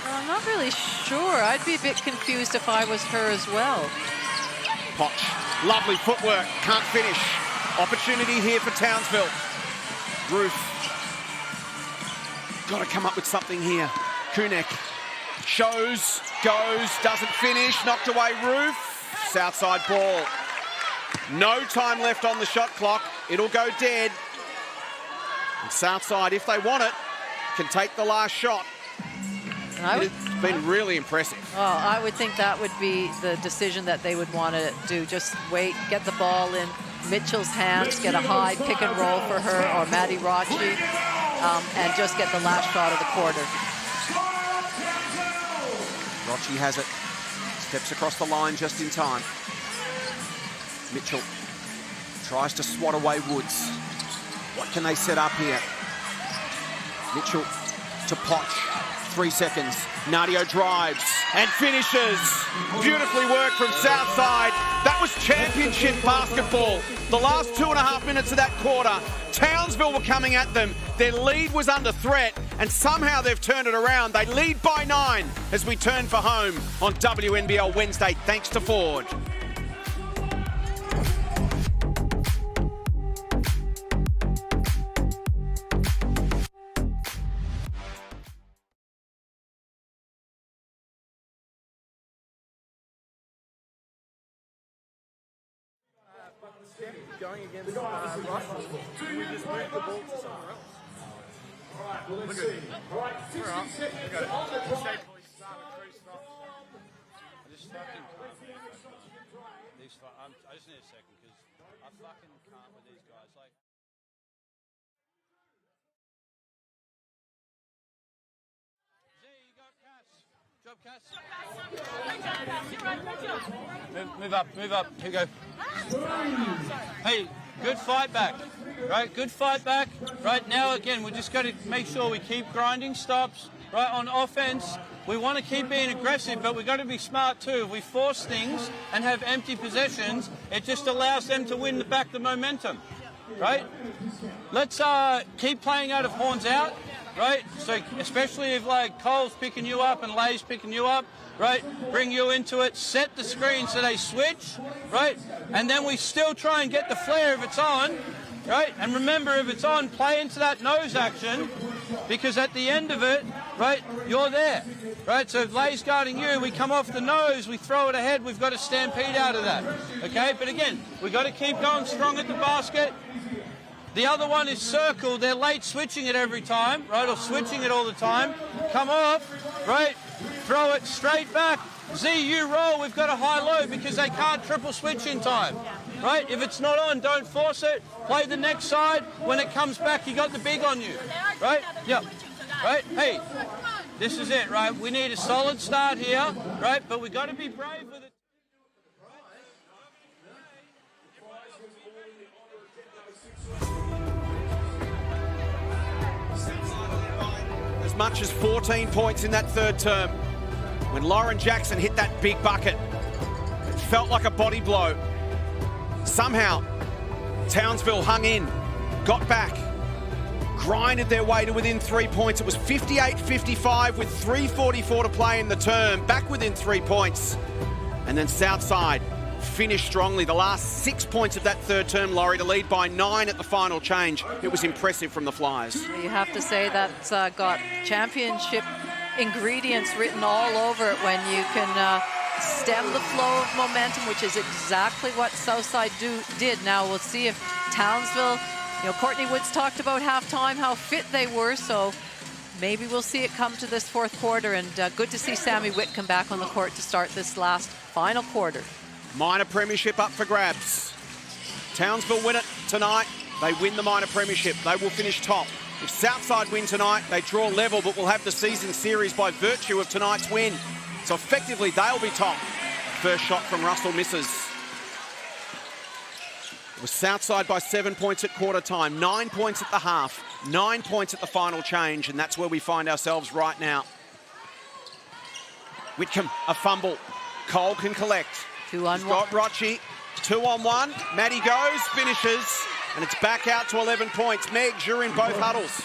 I'm not really sure. I'd be a bit confused if I was her as well. Potch, lovely footwork, can't finish. Opportunity here for Townsville. Roof. Got to come up with something here. Kunek shows, goes, doesn't finish, knocked away Roof. Southside ball. No time left on the shot clock. It'll go dead. And Southside, if they want it, can take the last shot. It's been really impressive. Oh, I would think that would be the decision that they would want to do. Just wait, get the ball in Mitchell's hands, get a high pick and roll for her, or Maddie Rochi, and just get the last shot of the quarter. Rochi has it. Steps across the line just in time. Mitchell tries to swat away Woods. What can they set up here? Mitchell to Potch. 3 seconds. Nadio drives and finishes. Beautifully worked from Southside. That was championship basketball. The last 2.5 minutes of that quarter, Townsville were coming at them. Their lead was under threat, and somehow they've turned it around. They lead by 9 as we turn for home on WNBL Wednesday, thanks to Ford. Going against Russell, we just moved the ball to somewhere else. All right, well, let's see. All right, 60 seconds on the clock. I just need a second because I fucking can't with these guys. Like. Move up. Here we go. Hey, good fight back. Right, good fight back. Right, now again, we just got to make sure we keep grinding stops. Right, on offense, we want to keep being aggressive, but we've got to be smart too. If we force things and have empty possessions, it just allows them to win back the momentum. Right? Let's keep playing out of horns out. right? So especially if like Cole's picking you up and Lay's picking you up, right? Bring you into it, set the screen so they switch, right? And then we still try and get the flare if it's on, right? And remember, if it's on, play into that nose action, because at the end of it, right, you're there, right? So if Lay's guarding you, we come off the nose, we throw it ahead, we've got to stampede out of that, okay? But again, we've got to keep going strong at the basket. The other one is circle. They're late switching it every time, right, or switching it all the time. Come off, right, throw it straight back. Z, you roll, we've got a high-low because they can't triple switch in time, right? If it's not on, don't force it. Play the next side. When it comes back, you got the big on you, right? Yeah, right? Hey, this is it, right? We need a solid start here, right? But we've got to be brave with it. As much as 14 points in that third term. When Lauren Jackson hit that big bucket, it felt like a body blow. Somehow, Townsville hung in, got back, grinded their way to within 3 points. It was 58-55 with 3:44 to play in the term, back within 3 points. And then Southside finished strongly. The last 6 points of that third term, Laurie, to lead by 9 at the final change. It was impressive from the Flyers. You have to say that's got championship ingredients written all over it when you can stem the flow of momentum, which is exactly what Southside did. Now we'll see if Townsville, you know, Courtney Woods talked about halftime, how fit they were, so maybe we'll see it come to this fourth quarter, and good to see Sammy Whitcomb back on the court to start this last final quarter. Minor premiership up for grabs. Townsville win it tonight, they win the minor premiership. They will finish top. If Southside win tonight, they draw level, but will have the season series by virtue of tonight's win. So effectively, they'll be top. First shot from Russell misses. It was Southside by 7 points at quarter time, 9 points at the half, 9 points at the final change, and that's where we find ourselves right now. Whitcomb, a fumble. Cole can collect. 2 on 1. He's got Rochi. 2 on 1. Maddie goes, finishes, and it's back out to 11 points. Megs, you're in both huddles.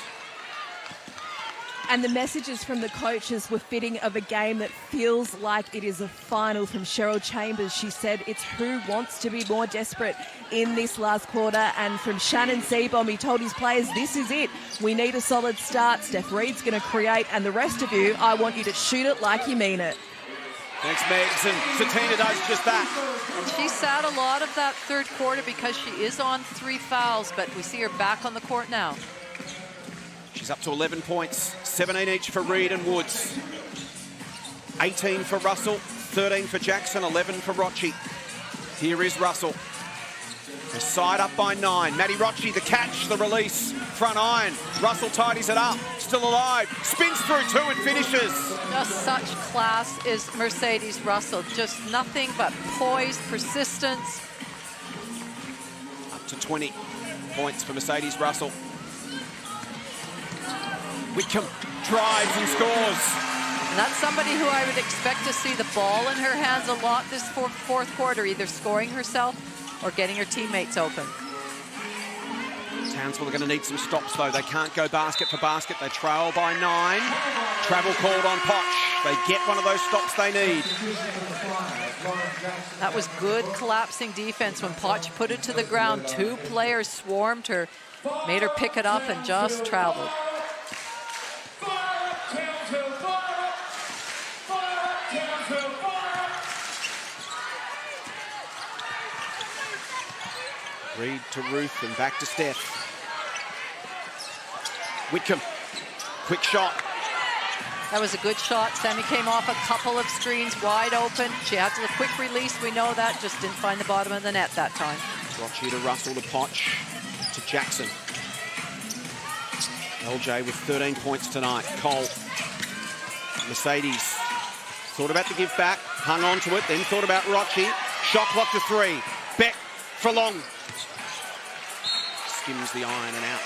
And the messages from the coaches were fitting of a game that feels like it is a final. From Cheryl Chambers, she said it's who wants to be more desperate in this last quarter. And from Shannon Seabohm, he told his players, this is it. We need a solid start. Steph Reed's going to create, and the rest of you, I want you to shoot it like you mean it. Thanks, Megs, and Satina does just that. And she sat a lot of that third quarter because she is on 3 fouls, but we see her back on the court now. She's up to 11 points, 17 each for Reed and Woods. 18 for Russell, 13 for Jackson, 11 for Rochi. Here is Russell. The side up by 9. Maddie Rochi, the catch, the release, front iron. Russell tidies it up, still alive, spins through 2 and finishes. Just such class is Mercedes Russell. Just nothing but poise, persistence. Up to 20 points for Mercedes Russell. Whitcomb drives and scores. And that's somebody who I would expect to see the ball in her hands a lot this fourth quarter, either scoring herself or getting her teammates open. Townsville are going to need some stops, though. They can't go basket for basket. They trail by 9. Travel called on Potch. They get one of those stops they need. That was good collapsing defense when Potch put it to the ground. 2 players swarmed her, made her pick it up and just traveled. Reed to Ruth and back to Steph. Whitcomb, quick shot. That was a good shot. Sammy came off a couple of screens wide open. She had the quick release, we know that, just didn't find the bottom of the net that time. Rochi to Russell to Potch to Jackson. LJ with 13 points tonight. Cole, Mercedes, thought about the give back, hung on to it, then thought about Rochi. Shot clock to 3. Beck for long. Skims the iron and out.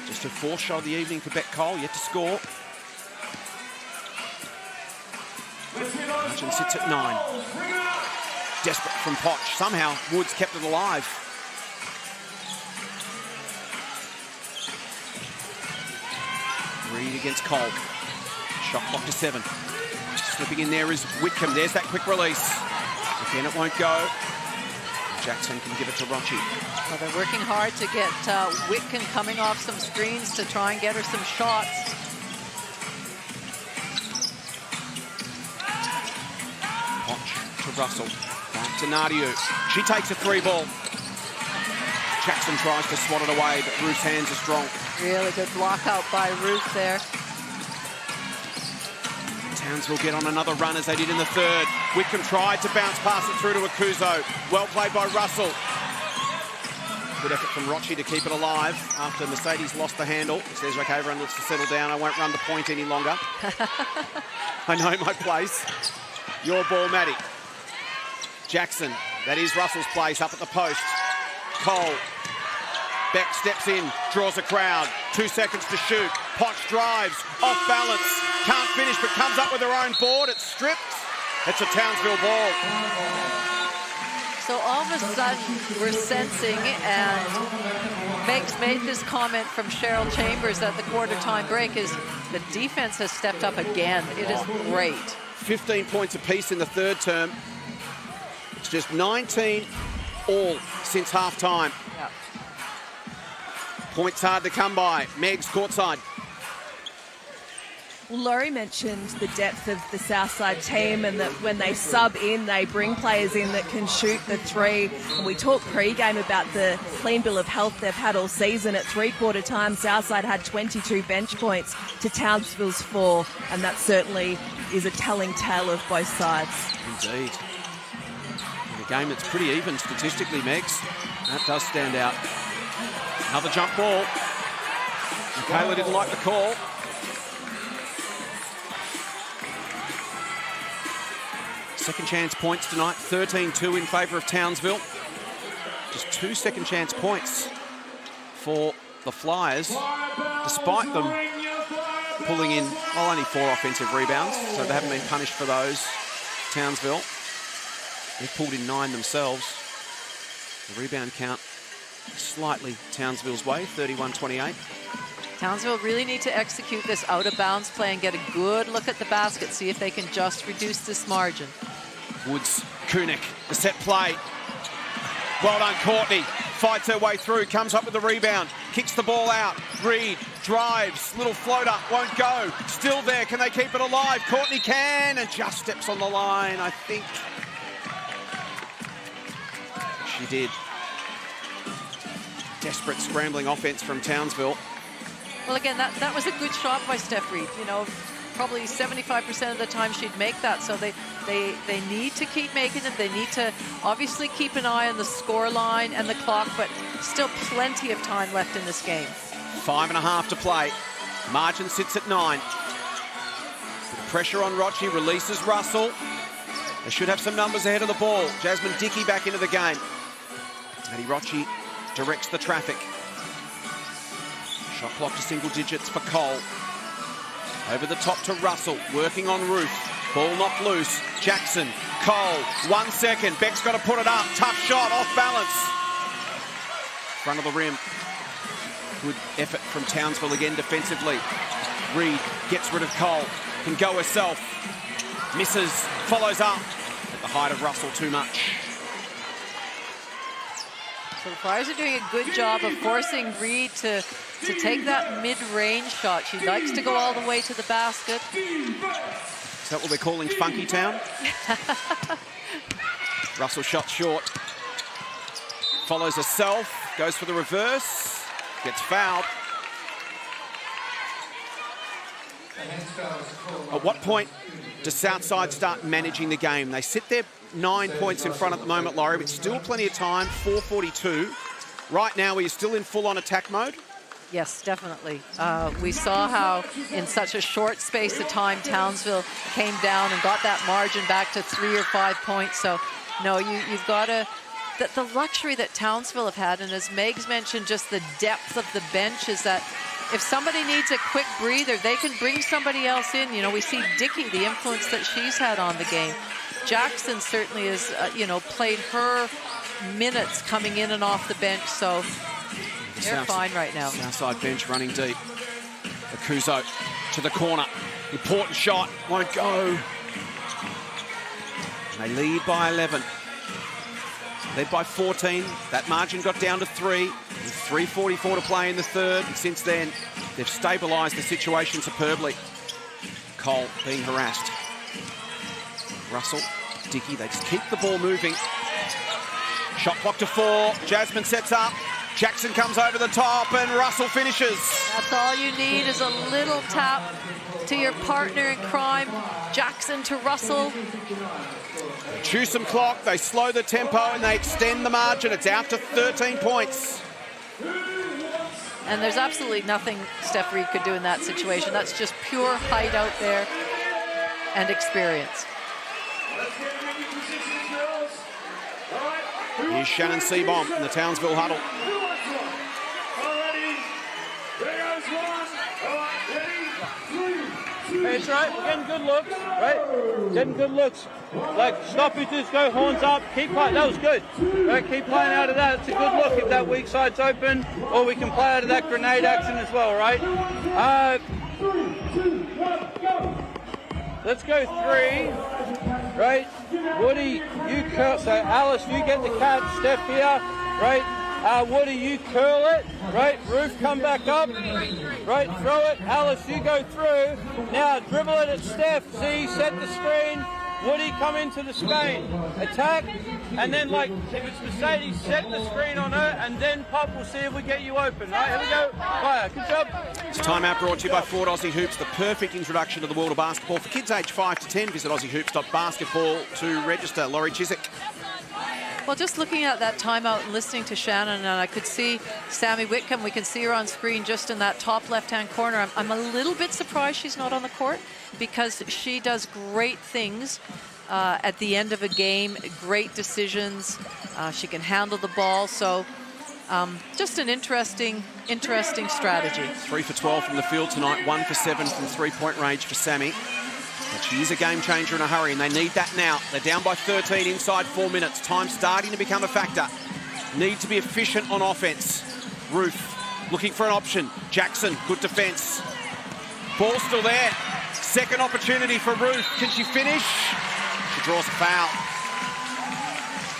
Just her 4th shot of the evening for Beck Cole, yet to score. Margin sits at 9. Desperate from Potch. Somehow Woods kept it alive. Reed against Cole. Shot clock to 7. Slipping in there is Whitcomb. There's that quick release. Again, it won't go. Jackson can give it to Rochi. Well, they're working hard to get Whitcomb coming off some screens to try and get her some shots. Potch to Russell. Back to Nadia. She takes a 3 ball. Jackson tries to swat it away, but Ruth's hands are strong. Really good block out by Ruth there. Townsville get on another run as they did in the third. Whitcomb tried to bounce past it through to Akuzo. Well played by Russell. Good effort from Rochi to keep it alive after Mercedes lost the handle. Says, okay, everyone looks to settle down. I won't run the point any longer. I know my place. Your ball, Maddie. Jackson, that is Russell's place up at the post. Cole. Beck steps in, draws a crowd. 2 seconds to shoot. Potch drives, off balance. Can't finish, but comes up with her own board. It's stripped. It's a Townsville ball. So all of a sudden, we're sensing, and Meg's made this comment from Cheryl Chambers at the quarter-time break, is the defense has stepped up again. It is great. 15 points apiece in the third term. It's just 19 all since half-time. Yep. Points hard to come by. Meg's courtside. Well, Laurie mentioned the depth of the Southside team and that when they sub in, they bring players in that can shoot the 3. And we talked pre-game about the clean bill of health they've had all season. At 3/4 time, Southside had 22 bench points to Townsville's 4, and that certainly is a telling tale of both sides. Indeed. In a game that's pretty even statistically, Megs. That does stand out. Another jump ball. Michaela didn't like the call. Second chance points tonight, 13-2 in favour of Townsville. Just 2 second chance points for the Flyers, despite them pulling in only 4 offensive rebounds, so they haven't been punished for those. Townsville, they've pulled in 9 themselves. The rebound count slightly Townsville's way, 31-28. Townsville really need to execute this out-of-bounds play and get a good look at the basket, see if they can just reduce this margin. Woods, Kunik, the set play. Well done, Courtney. Fights her way through, comes up with the rebound, kicks the ball out. Reed drives, little floater, won't go. Still there, can they keep it alive? Courtney can, and just steps on the line, I think. She did. Desperate scrambling offense from Townsville. Well, again, that was a good shot by Steph Reed. You know, probably 75% of the time she'd make that. So they need to keep making it. They need to obviously keep an eye on the score line and the clock, but still plenty of time left in this game. 5.5 to play. Margin sits at 9. Bit of pressure on Rochi, releases Russell. They should have some numbers ahead of the ball. Jasmine Dickey back into the game. Maddie Rochi directs the traffic. Shot clock to single digits for Cole. Over the top to Russell, working on Ruth. Ball knocked loose. Jackson, Cole, 1 second. Beck's got to put it up. Tough shot, off balance. Front of the rim. Good effort from Townsville again defensively. Reed gets rid of Cole. Can go herself. Misses, follows up. At the height of Russell, too much. So the Flyers are doing a good job of forcing Reed to take that mid-range shot. She likes to go all the way to the basket. Is that what they're calling Funky Town? Russell shot short. Follows herself, goes for the reverse, gets fouled. At what point does Southside start managing the game? They sit there 9 points in front at the moment, Laurie, but still plenty of time, 4:42. Right now, are you still in full-on attack mode? Yes, definitely. We saw how in such a short space of time, Townsville came down and got that margin back to 3 or 5 points. So, no, you've got to... The luxury that Townsville have had, and as Megs mentioned, just the depth of the bench, is that if somebody needs a quick breather, they can bring somebody else in. You know, we see Dickey, the influence that she's had on the game. Jackson certainly has, played her minutes coming in and off the bench, so they're fine right now. Southside bench running deep. Akuzo to the corner. Important shot. Won't go. They lead by 11. Led by 14. That margin got down to 3. With 3:44 to play in the third. And since then, they've stabilised the situation superbly. Cole being harassed. Russell, Dickey, they just keep the ball moving. Shot clock to 4. Jasmine sets up. Jackson comes over the top and Russell finishes. That's all you need is a little tap to your partner in crime. Jackson to Russell. They chew some clock, they slow the tempo and they extend the margin. It's out to 13 points. And there's absolutely nothing Steph Reed could do in that situation. That's just pure height out there and experience. Here's Shannon Seabom in the Townsville huddle. Hey, it's right, we're getting good looks, right? Getting good looks. Like, stoppages, go horns up, keep playing, that was good. Right, keep playing out of that, it's a good look if that weak side's open, or we can play out of that grenade action as well, right? Let's go 3, right? Woody, you curl, so Alice, you get the catch, Steph here, right? Woody, you curl it, right? Ruth, come back up, right? Throw it. Alice, you go through. Now, dribble it at Steph. See, set the screen. Woody, come into the screen. Attack. And then, like, if it's Mercedes, set the screen on her, and then pop. We'll see if we get you open, right? Here we go. Fire. Good job. This timeout brought to you by Ford Aussie Hoops, the perfect introduction to the world of basketball. For kids aged 5 to 10, visit aussiehoops.basketball to register. Laurie Chiswick. Well, just looking at that timeout and listening to Shannon, and I could see Sammy Whitcomb. We can see her on screen just in that top left-hand corner. I'm a little bit surprised she's not on the court because she does great things at the end of a game, great decisions. She can handle the ball. So just an interesting strategy. 3 for 12 from the field tonight, 1 for 7 from three-point range for Sammy. But she is a game changer in a hurry, and they need that now. They're down by 13 inside 4 minutes. Time starting to become a factor. Need to be efficient on offense. Ruth looking for an option. Jackson, good defense. Ball still there. Second opportunity for Ruth. Can she finish? She draws a foul.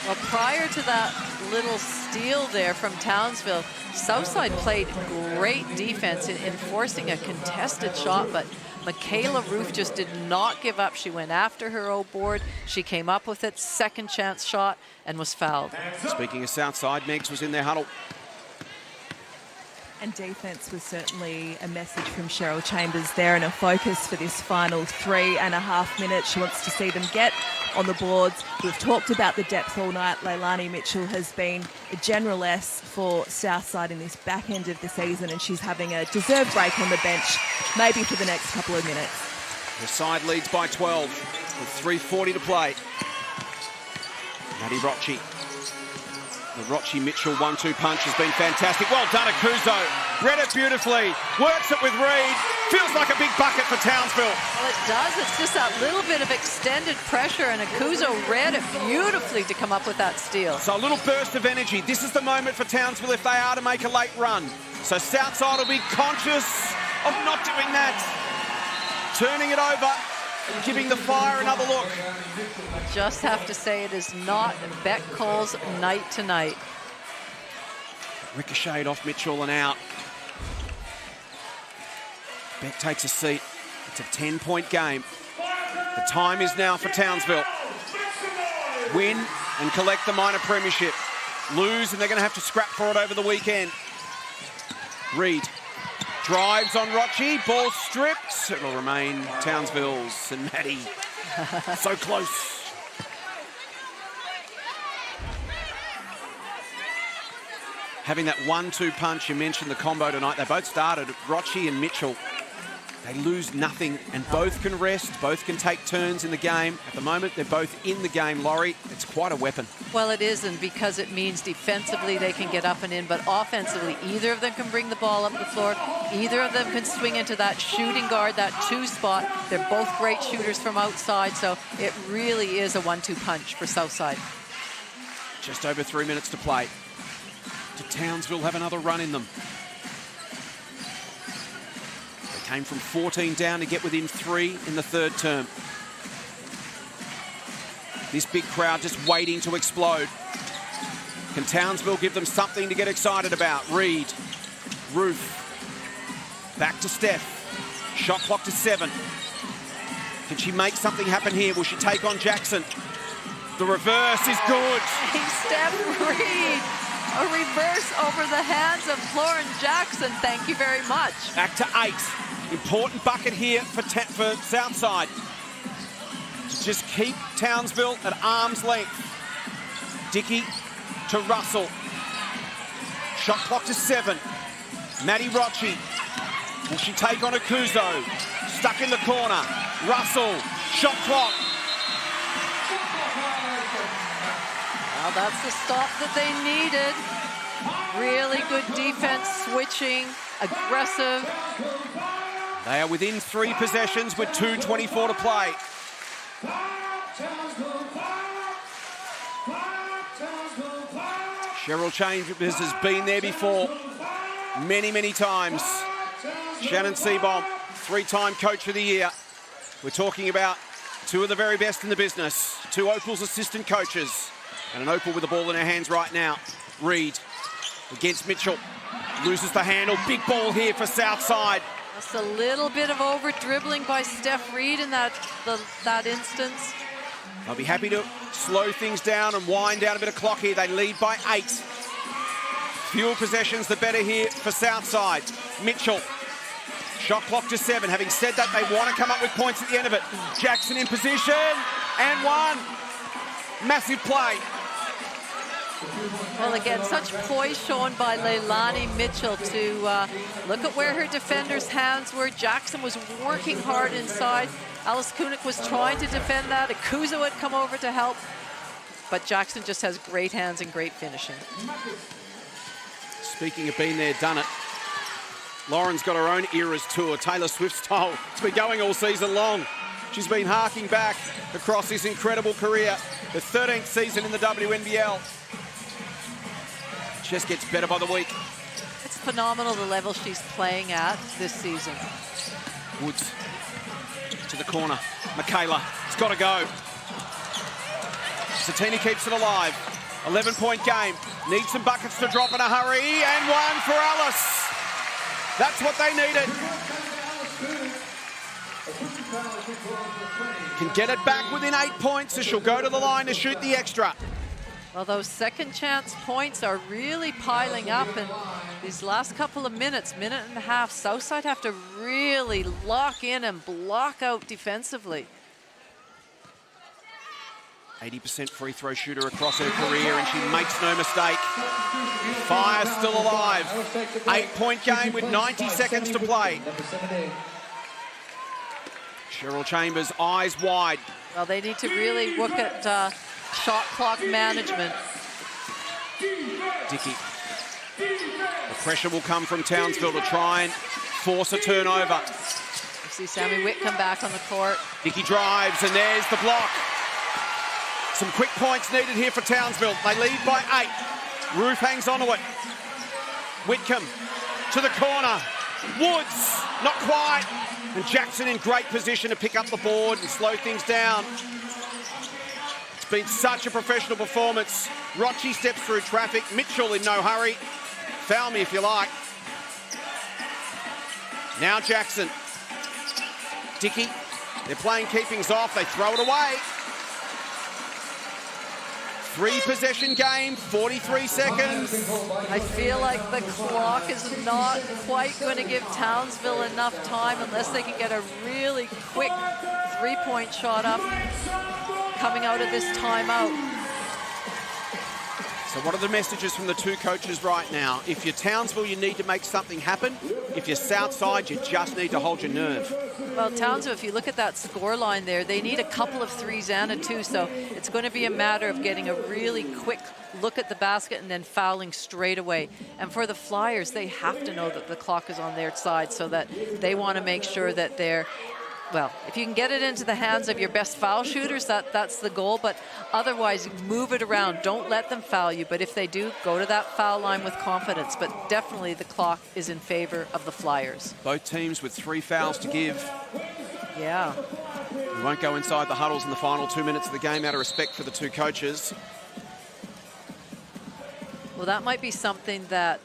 Well, prior to that little steal there from Townsville, Southside played great defense in forcing a contested shot, but Michaela Ruth just did not give up. She went after her old board. She came up with it, second chance shot, and was fouled. Speaking of Southside, Megs was in their huddle. And defence was certainly a message from Cheryl Chambers there, and a focus for this final 3.5 minutes. She wants to see them get on the boards. We've talked about the depth all night. Leilani Mitchell has been a generaless for Southside in this back end of the season, and she's having a deserved break on the bench, maybe for the next couple of minutes. The side leads by 12 with 3:40 to play. Maddie Rocci. The Rocci-Mitchell 1-2 punch has been fantastic. Well done, Akuzo. Read it beautifully. Works it with Reed. Feels like a big bucket for Townsville. Well, it does. It's just that little bit of extended pressure, and Akuzo read it beautifully to come up with that steal. So a little burst of energy. This is the moment for Townsville if they are to make a late run. So Southside will be conscious of not doing that. Turning it over and giving the Fire another look. Just have to say it is not Beck Cole's night tonight. Ricocheted off Mitchell and out. Beck takes a seat. It's a 10-point game. The time is now for Townsville. Win and collect the minor premiership. Lose and they're going to have to scrap for it over the weekend. Reed drives on Rocci. Ball stripped. It'll remain Townsville's and Maddie. So close. Having that 1-2 punch, you mentioned the combo tonight. They both started, Rocci and Mitchell. They lose nothing and both can rest, both can take turns in the game. At the moment, they're both in the game, Laurie. It's quite a weapon. Well, it is, and because it means defensively they can get up and in, but offensively, either of them can bring the ball up the floor. Either of them can swing into that shooting guard, that 2 spot. They're both great shooters from outside, so it really is a 1-2 punch for Southside. Just over 3 minutes to play. Did Townsville have another run in them? They Came from 14 down to get within 3 in the third term. This big crowd just waiting to explode. Can Townsville give them something to get excited about? Reed, Roof, back to Steph. Shot clock to 7. Can she make something happen here? Will she take on Jackson? The reverse is good. Steph Reed, a reverse over the hands of Lauren Jackson. Thank you very much. Back to 8. Important bucket here for Southside. To just keep Townsville at arm's length. Dickey to Russell. Shot clock to 7. Maddie Rocci. Will she take on Akuzo? Stuck in the corner. Russell. Shot clock. Well, that's the stop that they needed. Really good defense, switching, aggressive. They are within 3 possessions with 2:24 to play. Cheryl Chambers has been there before many, many times. Shannon Seabohm, 3-time Coach of the Year. We're talking about 2 of the very best in the business. 2 Opal's assistant coaches. And an Opal with the ball in her hands right now. Reed against Mitchell. Loses the handle. Big ball here for Southside. Just a little bit of over-dribbling by Steph Reed in that instance. I'll be happy to slow things down and wind down a bit of clock here. They lead by 8. Fewer possessions, the better here for Southside. Mitchell. Shot clock to 7. Having said that, they want to come up with points at the end of it. Jackson in position. And 1. Massive play. Well, again, such poise shown by Leilani Mitchell to look at where her defender's hands were. Jackson was working hard inside. Alice Kunick was trying to defend that. Akuzo had come over to help. But Jackson just has great hands and great finishing. Speaking of being there, done it. Lauren's got her own Eras tour, Taylor Swift style. It's been going all season long. She's been harking back across this incredible career. The 13th season in the WNBL. Just gets better by the week. It's phenomenal the level she's playing at this season. Woods to the corner. Michaela, it's got to go. Satini keeps it alive. 11-point game. Needs some buckets to drop in a hurry. And 1 for Alice. That's what they needed. Can get it back within 8 points, so she'll go to the line to shoot the extra. Well, those second chance points are really piling up, and these last couple of minutes, minute and a half, Southside have to really lock in and block out defensively. 80% free throw shooter across her career, and she makes no mistake. Fire still alive. 8-point game with 90 seconds to play. Cheryl Chambers, eyes wide. Well, they need to really look at shot clock management. Dickey. The pressure will come from Townsville to try and force a turnover. You see Sammy Witt come back on the court. Dickey drives, and there's the block. Some quick points needed here for Townsville. They lead by 8. Roof hangs onto it. Whitcomb to the corner. Woods, not quite. And Jackson in great position to pick up the board and slow things down. It's been such a professional performance. Rocci steps through traffic. Mitchell in no hurry. Foul me if you like. Now Jackson. Dickey. They're playing keepings off. They throw it away. 3-possession game, 43 seconds. I feel like the clock is not quite going to give Townsville enough time unless they can get a really quick 3-point shot up coming out of this timeout. So what are the messages from the 2 coaches right now? If you're Townsville, you need to make something happen. If you're Southside, you just need to hold your nerve. Well, Townsville, if you look at that score line there, they need a couple of 3s and a 2, so it's going to be a matter of getting a really quick look at the basket and then fouling straight away. And for the Flyers, they have to know that the clock is on their side, so that they want to make sure that they're well, if you can get it into the hands of your best foul shooters, that's the goal. But otherwise, move it around. Don't let them foul you. But if they do, go to that foul line with confidence. But definitely the clock is in favor of the Flyers. Both teams with 3 fouls to give. Yeah. We won't go inside the huddles in the final 2 minutes of the game out of respect for the two coaches. Well, that might be something that,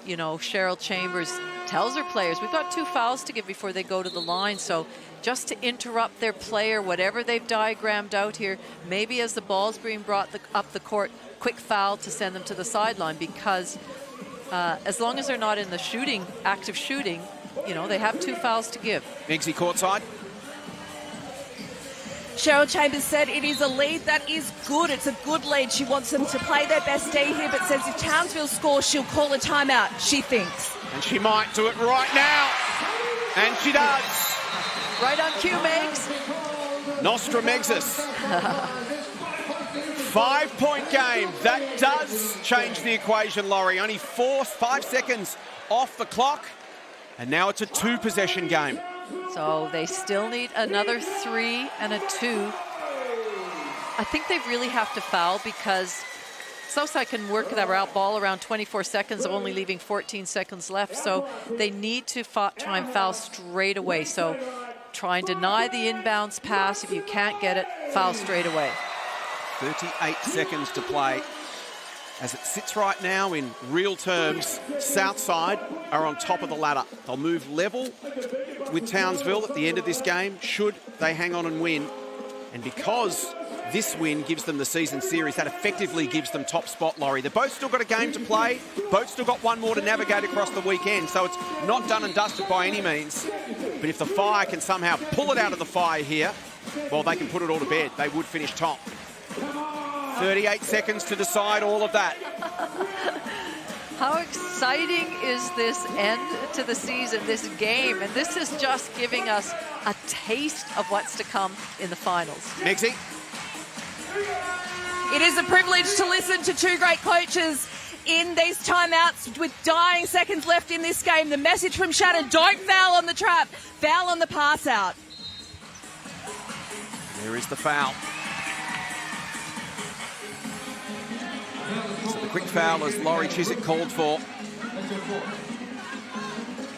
you know, Cheryl Chambers tells her players, we've got 2 fouls to give before they go to the line. So just to interrupt their player, whatever they've diagrammed out here, maybe as the ball's being brought up the court, quick foul to send them to the sideline, because as long as they're not in the active shooting, you know, they have 2 fouls to give. Miggsy courtside. Cheryl Chambers said it is a lead that is good. It's a good lead. She wants them to play their best D here, but says if Townsville scores, she'll call a timeout, she thinks. And she might do it right now. And she does. Right on cue, Megs. Nostra Megsis. 5-point game. That does change the equation, Laurie. Only 5 seconds off the clock. And now it's a 2-possession game. So they still need another 3 and a 2. I think they really have to foul, because Southside can work that ball around 24 seconds, only leaving 14 seconds left. So they need to try and foul straight away. So try and deny the inbounds pass. If you can't get it, foul straight away. 38 seconds to play. As it sits right now, in real terms, Southside are on top of the ladder. They'll move level with Townsville at the end of this game, should they hang on and win. And because this win gives them the season series, that effectively gives them top spot, Laurie. They've both still got a game to play, both still got one more to navigate across the weekend, so it's not done and dusted by any means. But if the Fire can somehow pull it out of the fire here, well, they can put it all to bed. They would finish top. 38 seconds to decide all of that. How exciting is this end to the season, this game? And this is just giving us a taste of what's to come in the finals. Miggsy. It is a privilege to listen to 2 great coaches in these timeouts with dying seconds left in this game. The message from Shannon, don't foul on the trap, foul on the pass out. There is the foul. So the quick foul as Laurie Chiswick called for.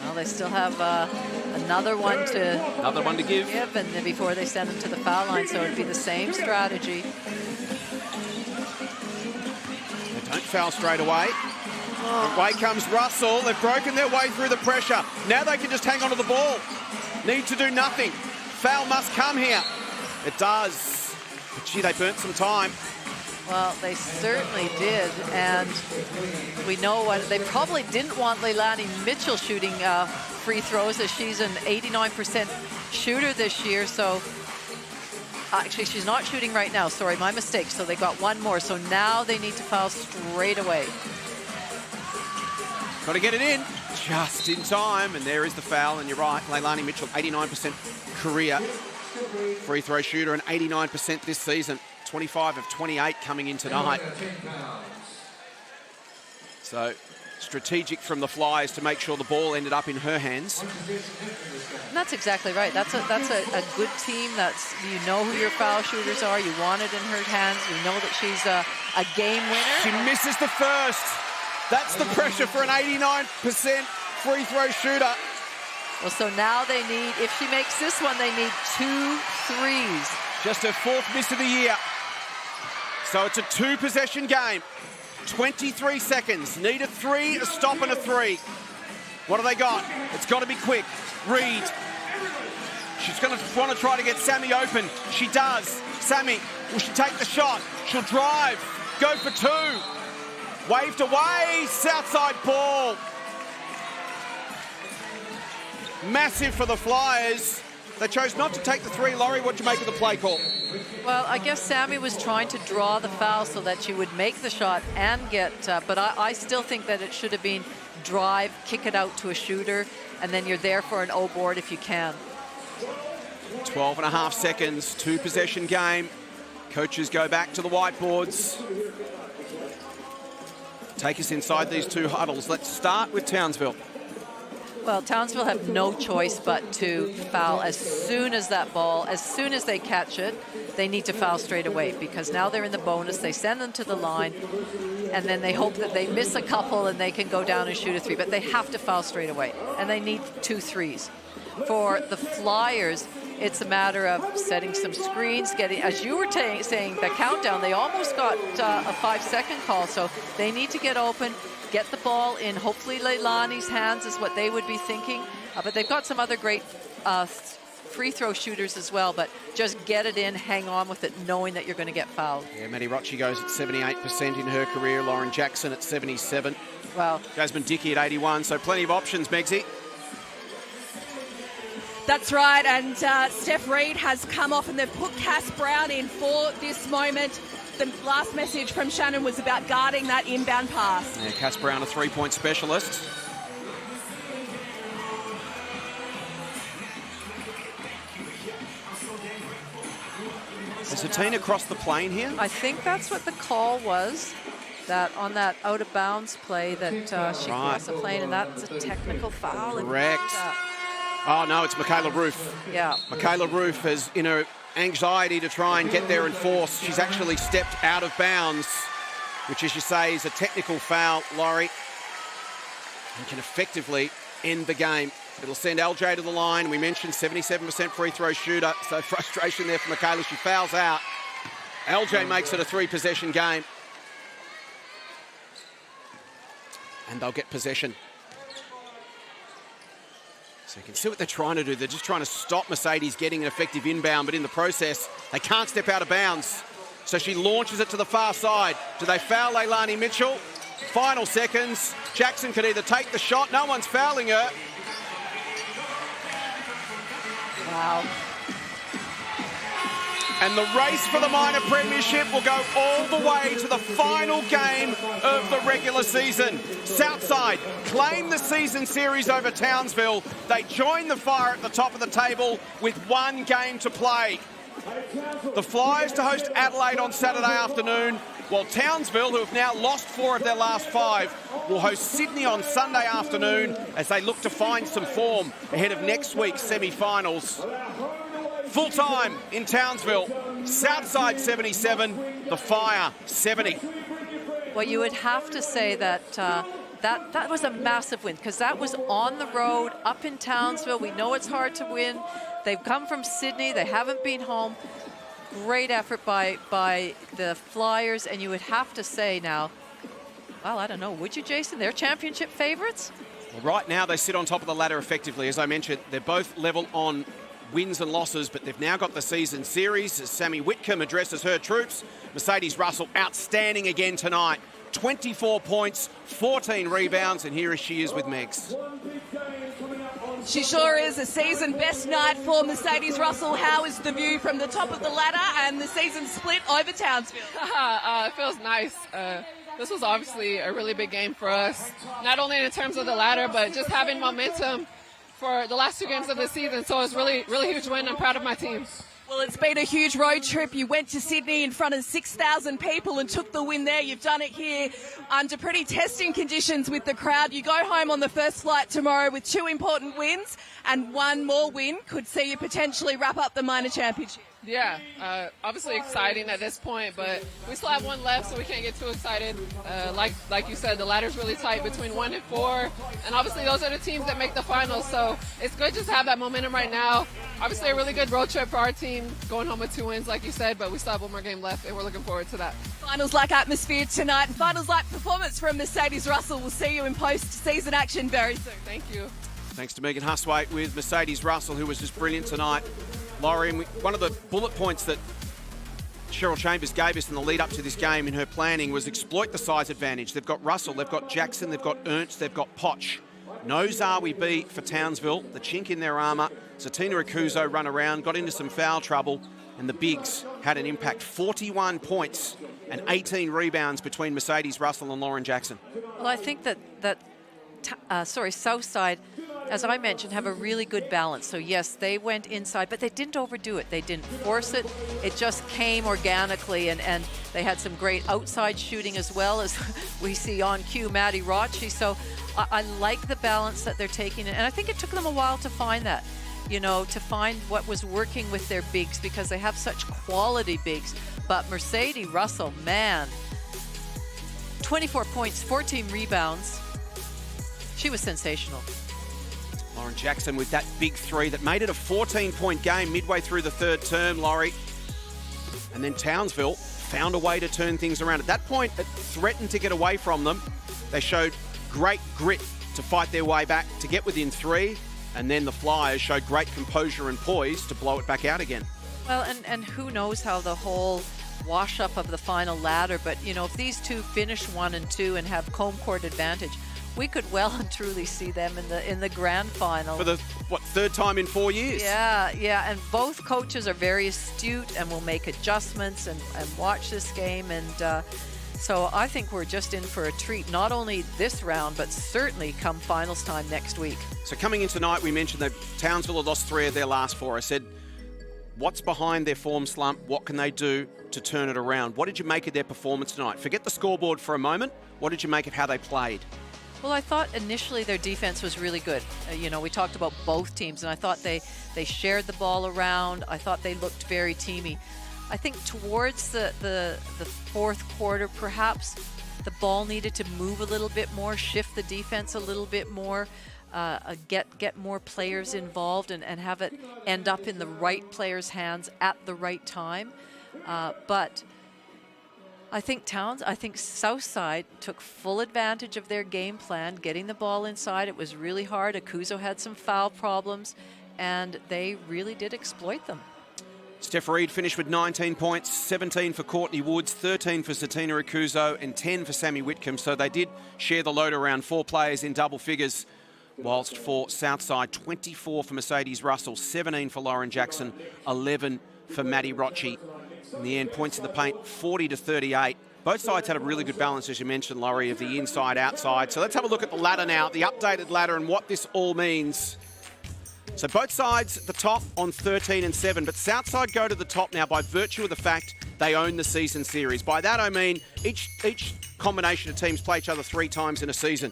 Well, they still have another one to give, and then before they send them to the foul line, so it'd be the same strategy. They don't foul straight away. Away comes Russell. They've broken their way through the pressure. Now they can just hang on to the ball. Need to do nothing. Foul must come here. It does. But gee, they burnt some time. Well, they certainly did, and we know what they probably didn't want Leilani Mitchell shooting free throws, as she's an 89% shooter this year. So actually, she's not shooting right now. Sorry, my mistake. So they got one more. So now they need to foul straight away. Got to get it in just in time, and there is the foul. And you're right, Leilani Mitchell, 89% career free throw shooter and 89% this season. 25 of 28 coming in tonight. So strategic from the Flyers to make sure the ball ended up in her hands. And that's exactly right. That's a good team. You know who your foul shooters are. You want it in her hands. You know that she's a game winner. She misses the first. That's the pressure for an 89% free throw shooter. Well, so now they need, if she makes this one, they need 2 threes. Just her 4th miss of the year. So it's a 2-possession game. 23 seconds. Need a 3, a stop, and a 3. What do they got? It's got to be quick. Reed. She's going to want to try to get Sammy open. She does. Sammy, will she take the shot? She'll drive. Go for 2. Waved away. Southside ball. Massive for the Flyers. They chose not to take the 3. Laurie, what'd you make of the play call? Well, I guess Sammy was trying to draw the foul so that she would make the shot and get, but I still think that it should have been drive, kick it out to a shooter, and then you're there for an O board if you can. 12 and a half seconds, 2-possession game. Coaches go back to the whiteboards. Take us inside these 2 huddles. Let's start with Townsville. Well, Townsville have no choice but to foul as soon as they catch it, they need to foul straight away, because now they're in the bonus. They send them to the line, and then they hope that they miss a couple and they can go down and shoot a 3. But they have to foul straight away, and they need 2 threes. For the Flyers, it's a matter of setting some screens, getting, as you were saying, the countdown. They almost got a 5-second call, so they need to get open, get the ball in hopefully Leilani's hands is what they would be thinking. But they've got some other great free throw shooters as well, but just get it in, hang on with it, knowing that you're going to get fouled. Yeah, Maddie Rocci goes at 78% in her career. Lauren Jackson at 77. Wow. Jasmine Dickey at 81, so plenty of options, Megsy. That's right, and Steph Reid has come off and they've put Cass Brown in for this moment. The last message from Shannon was about guarding that inbound pass. Yeah, Cass Brown, a 3-point specialist. Has Hatina crossed the plane here? I think that's what the call was, that on that out-of-bounds play that she crossed the plane, and that's a technical foul. Correct. Oh, no, it's Michaela Roof. Yeah. Michaela Roof has, in her anxiety to try and get there and force, she's actually stepped out of bounds, which, as you say, is a technical foul, Laurie, and can effectively end the game. It'll send LJ to the line. We mentioned 77% free throw shooter, so frustration there for Michaela. She fouls out. LJ makes it a 3-possession game. And they'll get possession. So you can see what they're trying to do. They're just trying to stop Mercedes getting an effective inbound, but in the process, they can't step out of bounds. So she launches it to the far side. Do they foul Leilani Mitchell? Final seconds. Jackson could either take the shot. No one's fouling her. Wow. And the race for the minor premiership will go all the way to the final game of the regular season. Southside claim the season series over Townsville. They join the Fire at the top of the table with 1 game to play. The Flyers to host Adelaide on Saturday afternoon, while Townsville, who have now lost 4 of their last 5, will host Sydney on Sunday afternoon as they look to find some form ahead of next week's semi-finals. Full time in Townsville, Southside 77, the Fire 70. Well, you would have to say that that was a massive win, because that was on the road, up in Townsville. We know it's hard to win. They've come from Sydney. They haven't been home. Great effort by the Flyers, and you would have to say now, well, I don't know, would you, Jason? They're championship favourites? Well, right now they sit on top of the ladder effectively. As I mentioned, they're both level on wins and losses, but they've now got the season series as Sammy Whitcomb addresses her troops. Mercedes Russell outstanding again tonight. 24 points, 14 rebounds, and here she is with Megs. She sure is. A season best night for Mercedes Russell. How is the view from the top of the ladder and the season split over Townsville? It feels nice. This was obviously a really big game for us, not only in terms of the ladder, but just having momentum for the last 2 games of the season. So it's really, really huge win. I'm proud of my team. Well, it's been a huge road trip. You went to Sydney in front of 6,000 people and took the win there. You've done it here under pretty testing conditions with the crowd. You go home on the first flight tomorrow with 2 important wins, and 1 more win could see you potentially wrap up the minor championship. Yeah, obviously exciting at this point, but we still have 1 left, so we can't get too excited. Like you said, the ladder's really tight between 1 and 4, and obviously those are the teams that make the finals, so it's good just to have that momentum right now. Obviously a really good road trip for our team, going home with 2 wins, like you said, but we still have 1 more game left, and we're looking forward to that. Finals-like atmosphere tonight, and finals-like performance from Mercedes Russell. We'll see you in post-season action very soon. Thank you. Thanks to Megan Huswaite with Mercedes Russell, who was just brilliant tonight. Laurie, one of the bullet points that Cheryl Chambers gave us in the lead up to this game in her planning was exploit the size advantage. They've got Russell, they've got Jackson, they've got Ernst, they've got Potch. No Zawi B for Townsville, the chink in their armour. Satina Akuzo run around, got into some foul trouble, and the bigs had an impact. 41 points and 18 rebounds between Mercedes Russell and Lauren Jackson. Well, I think that Southside as I mentioned, have a really good balance. So yes, they went inside, but they didn't overdo it. They didn't force it. It just came organically, and they had some great outside shooting as well, as we see on cue, Maddie Rocci. So I like the balance that they're taking, and I think it took them a while to find that, you know, to find what was working with their bigs, because they have such quality bigs. But Mercedes Russell, man, 24 points, 14 rebounds. She was sensational. Lauren Jackson with that big three that made it a 14-point game midway through the third term, Laurie. And then Townsville found a way to turn things around. At that point, it threatened to get away from them. They showed great grit to fight their way back to get within three. And then the Flyers showed great composure and poise to blow it back out again. Well, and who knows how the whole wash-up of the final ladder, but, you know, if these two finish 1 and 2 and have home court advantage, we could well and truly see them in the grand final. For the, third time in 4 years? Yeah, and both coaches are very astute and will make adjustments and watch this game. And so I think we're just in for a treat, not only this round, but certainly come finals time next week. So coming in tonight, we mentioned that Townsville had lost 3 of their last 4. I said, what's behind their form slump? What can they do to turn it around? What did you make of their performance tonight? Forget the scoreboard for a moment. What did you make of how they played? Well, I thought initially their defense was really good. You know, we talked about both teams, and I thought they shared the ball around. I thought they looked very teamy. I think towards the fourth quarter, perhaps the ball needed to move a little bit more, shift the defense a little bit more, get more players involved and have it end up in the right players' hands at the right time. But I think Southside took full advantage of their game plan, getting the ball inside. It was really hard. Akuzo had some foul problems, and they really did exploit them. Steph Reed finished with 19 points, 17 for Courtney Woods, 13 for Zatina Akuzo, and 10 for Sammy Whitcomb. So they did share the load around 4 players in double figures, whilst for Southside, 24 for Mercedes Russell, 17 for Lauren Jackson, 11 for Maddie Rocci. In the end, points in the paint, 40-38. Both sides had a really good balance, as you mentioned, Laurie, of the inside-outside. So let's have a look at the ladder now, the updated ladder, and what this all means. So both sides at the top on 13 and 7, but Southside go to the top now by virtue of the fact they own the season series. By that I mean each combination of teams play each other 3 times in a season.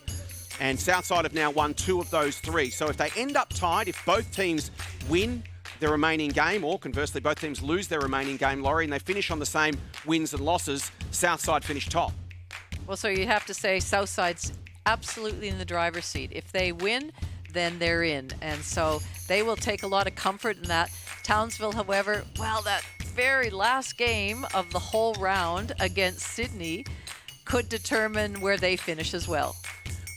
And Southside have now won 2 of those 3. So if they end up tied, if both teams win their remaining game, or conversely, both teams lose their remaining game, Laurie, and they finish on the same wins and losses, Southside finish top. Well, so you have to say Southside's absolutely in the driver's seat. If they win, then they're in. And so they will take a lot of comfort in that. Townsville, however, well, that very last game of the whole round against Sydney could determine where they finish as well.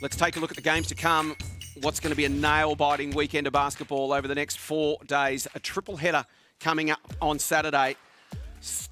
Let's take a look at the games to come. What's going to be a nail-biting weekend of basketball over the next 4 days. A triple header coming up on Saturday.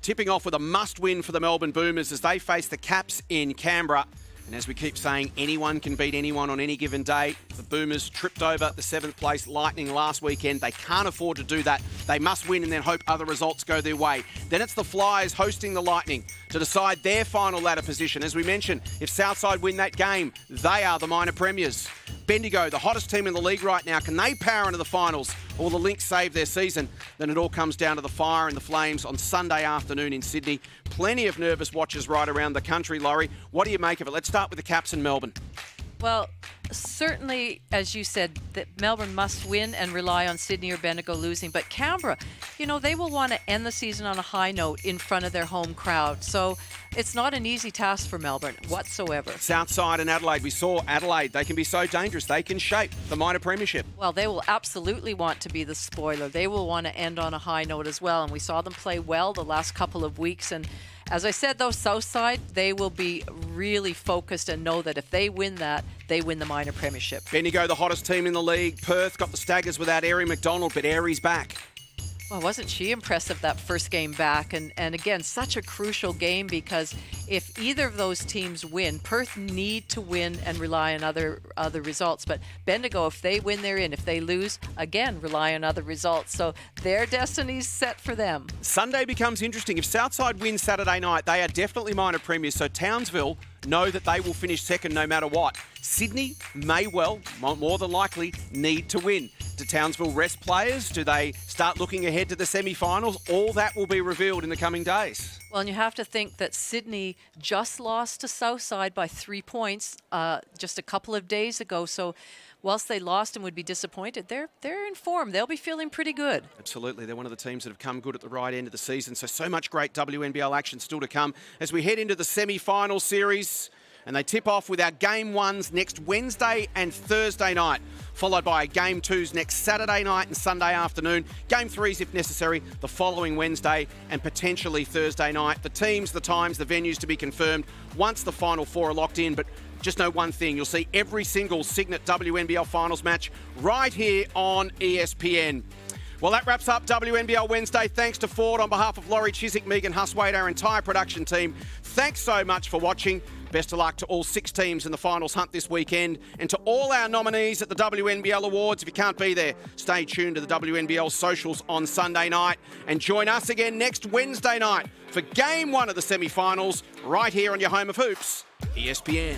Tipping off with a must-win for the Melbourne Boomers as they face the Caps in Canberra. And as we keep saying, anyone can beat anyone on any given day. The Boomers tripped over the 7th place Lightning last weekend. They can't afford to do that. They must win and then hope other results go their way. Then it's the Flyers hosting the Lightning to decide their final ladder position. As we mentioned, if Southside win that game, they are the minor premiers. Bendigo, the hottest team in the league right now, can they power into the finals or the Lynx save their season? Then it all comes down to the Fire and the Flames on Sunday afternoon in Sydney. Plenty of nervous watchers right around the country, Laurie. What do you make of it? Let's start with the Caps in Melbourne. Well, certainly, as you said, that Melbourne must win and rely on Sydney or Bendigo losing. But Canberra, you know, they will want to end the season on a high note in front of their home crowd. So it's not an easy task for Melbourne whatsoever. Southside and Adelaide. We saw Adelaide. They can be so dangerous. They can shape the minor premiership. Well, they will absolutely want to be the spoiler. They will want to end on a high note as well. And we saw them play well the last couple of weeks. And as I said, though, Southside, they will be really focused and know that if they win that, they win the minor premiership. Bendigo, the hottest team in the league. Perth got the staggers without Airey McDonald, but Airey's back. Well, wasn't she impressive that first game back? And again, such a crucial game because if either of those teams win, Perth need to win and rely on other results. But Bendigo, if they win, they're in. If they lose, again, rely on other results. So their destiny's set for them. Sunday becomes interesting. If Southside wins Saturday night, they are definitely minor premiers. So Townsville know that they will finish second no matter what. Sydney may well, more than likely, need to win. Do Townsville rest players? Do they start looking ahead to the semi-finals? All that will be revealed in the coming days. Well, and you have to think that Sydney just lost to Southside by 3 points just a couple of days ago. So whilst they lost and would be disappointed, they're in form. They'll be feeling pretty good. Absolutely. They're one of the teams that have come good at the right end of the season. So much great WNBL action still to come as we head into the semi-final series. And they tip off with our Game 1s next Wednesday and Thursday night, followed by Game 2s next Saturday night and Sunday afternoon. Game 3s, if necessary, the following Wednesday and potentially Thursday night. The teams, the times, the venues to be confirmed once the Final Four are locked in. But just know one thing, you'll see every single Cygnett WNBL finals match right here on ESPN. Well, that wraps up WNBL Wednesday. Thanks to Ford on behalf of Laurie Chiswick, Megan Huswaite, our entire production team. Thanks so much for watching. Best of luck to all 6 teams in the finals hunt this weekend and to all our nominees at the WNBL Awards. If you can't be there, stay tuned to the WNBL socials on Sunday night and join us again next Wednesday night for Game 1 of the semi-finals right here on your home of hoops, ESPN.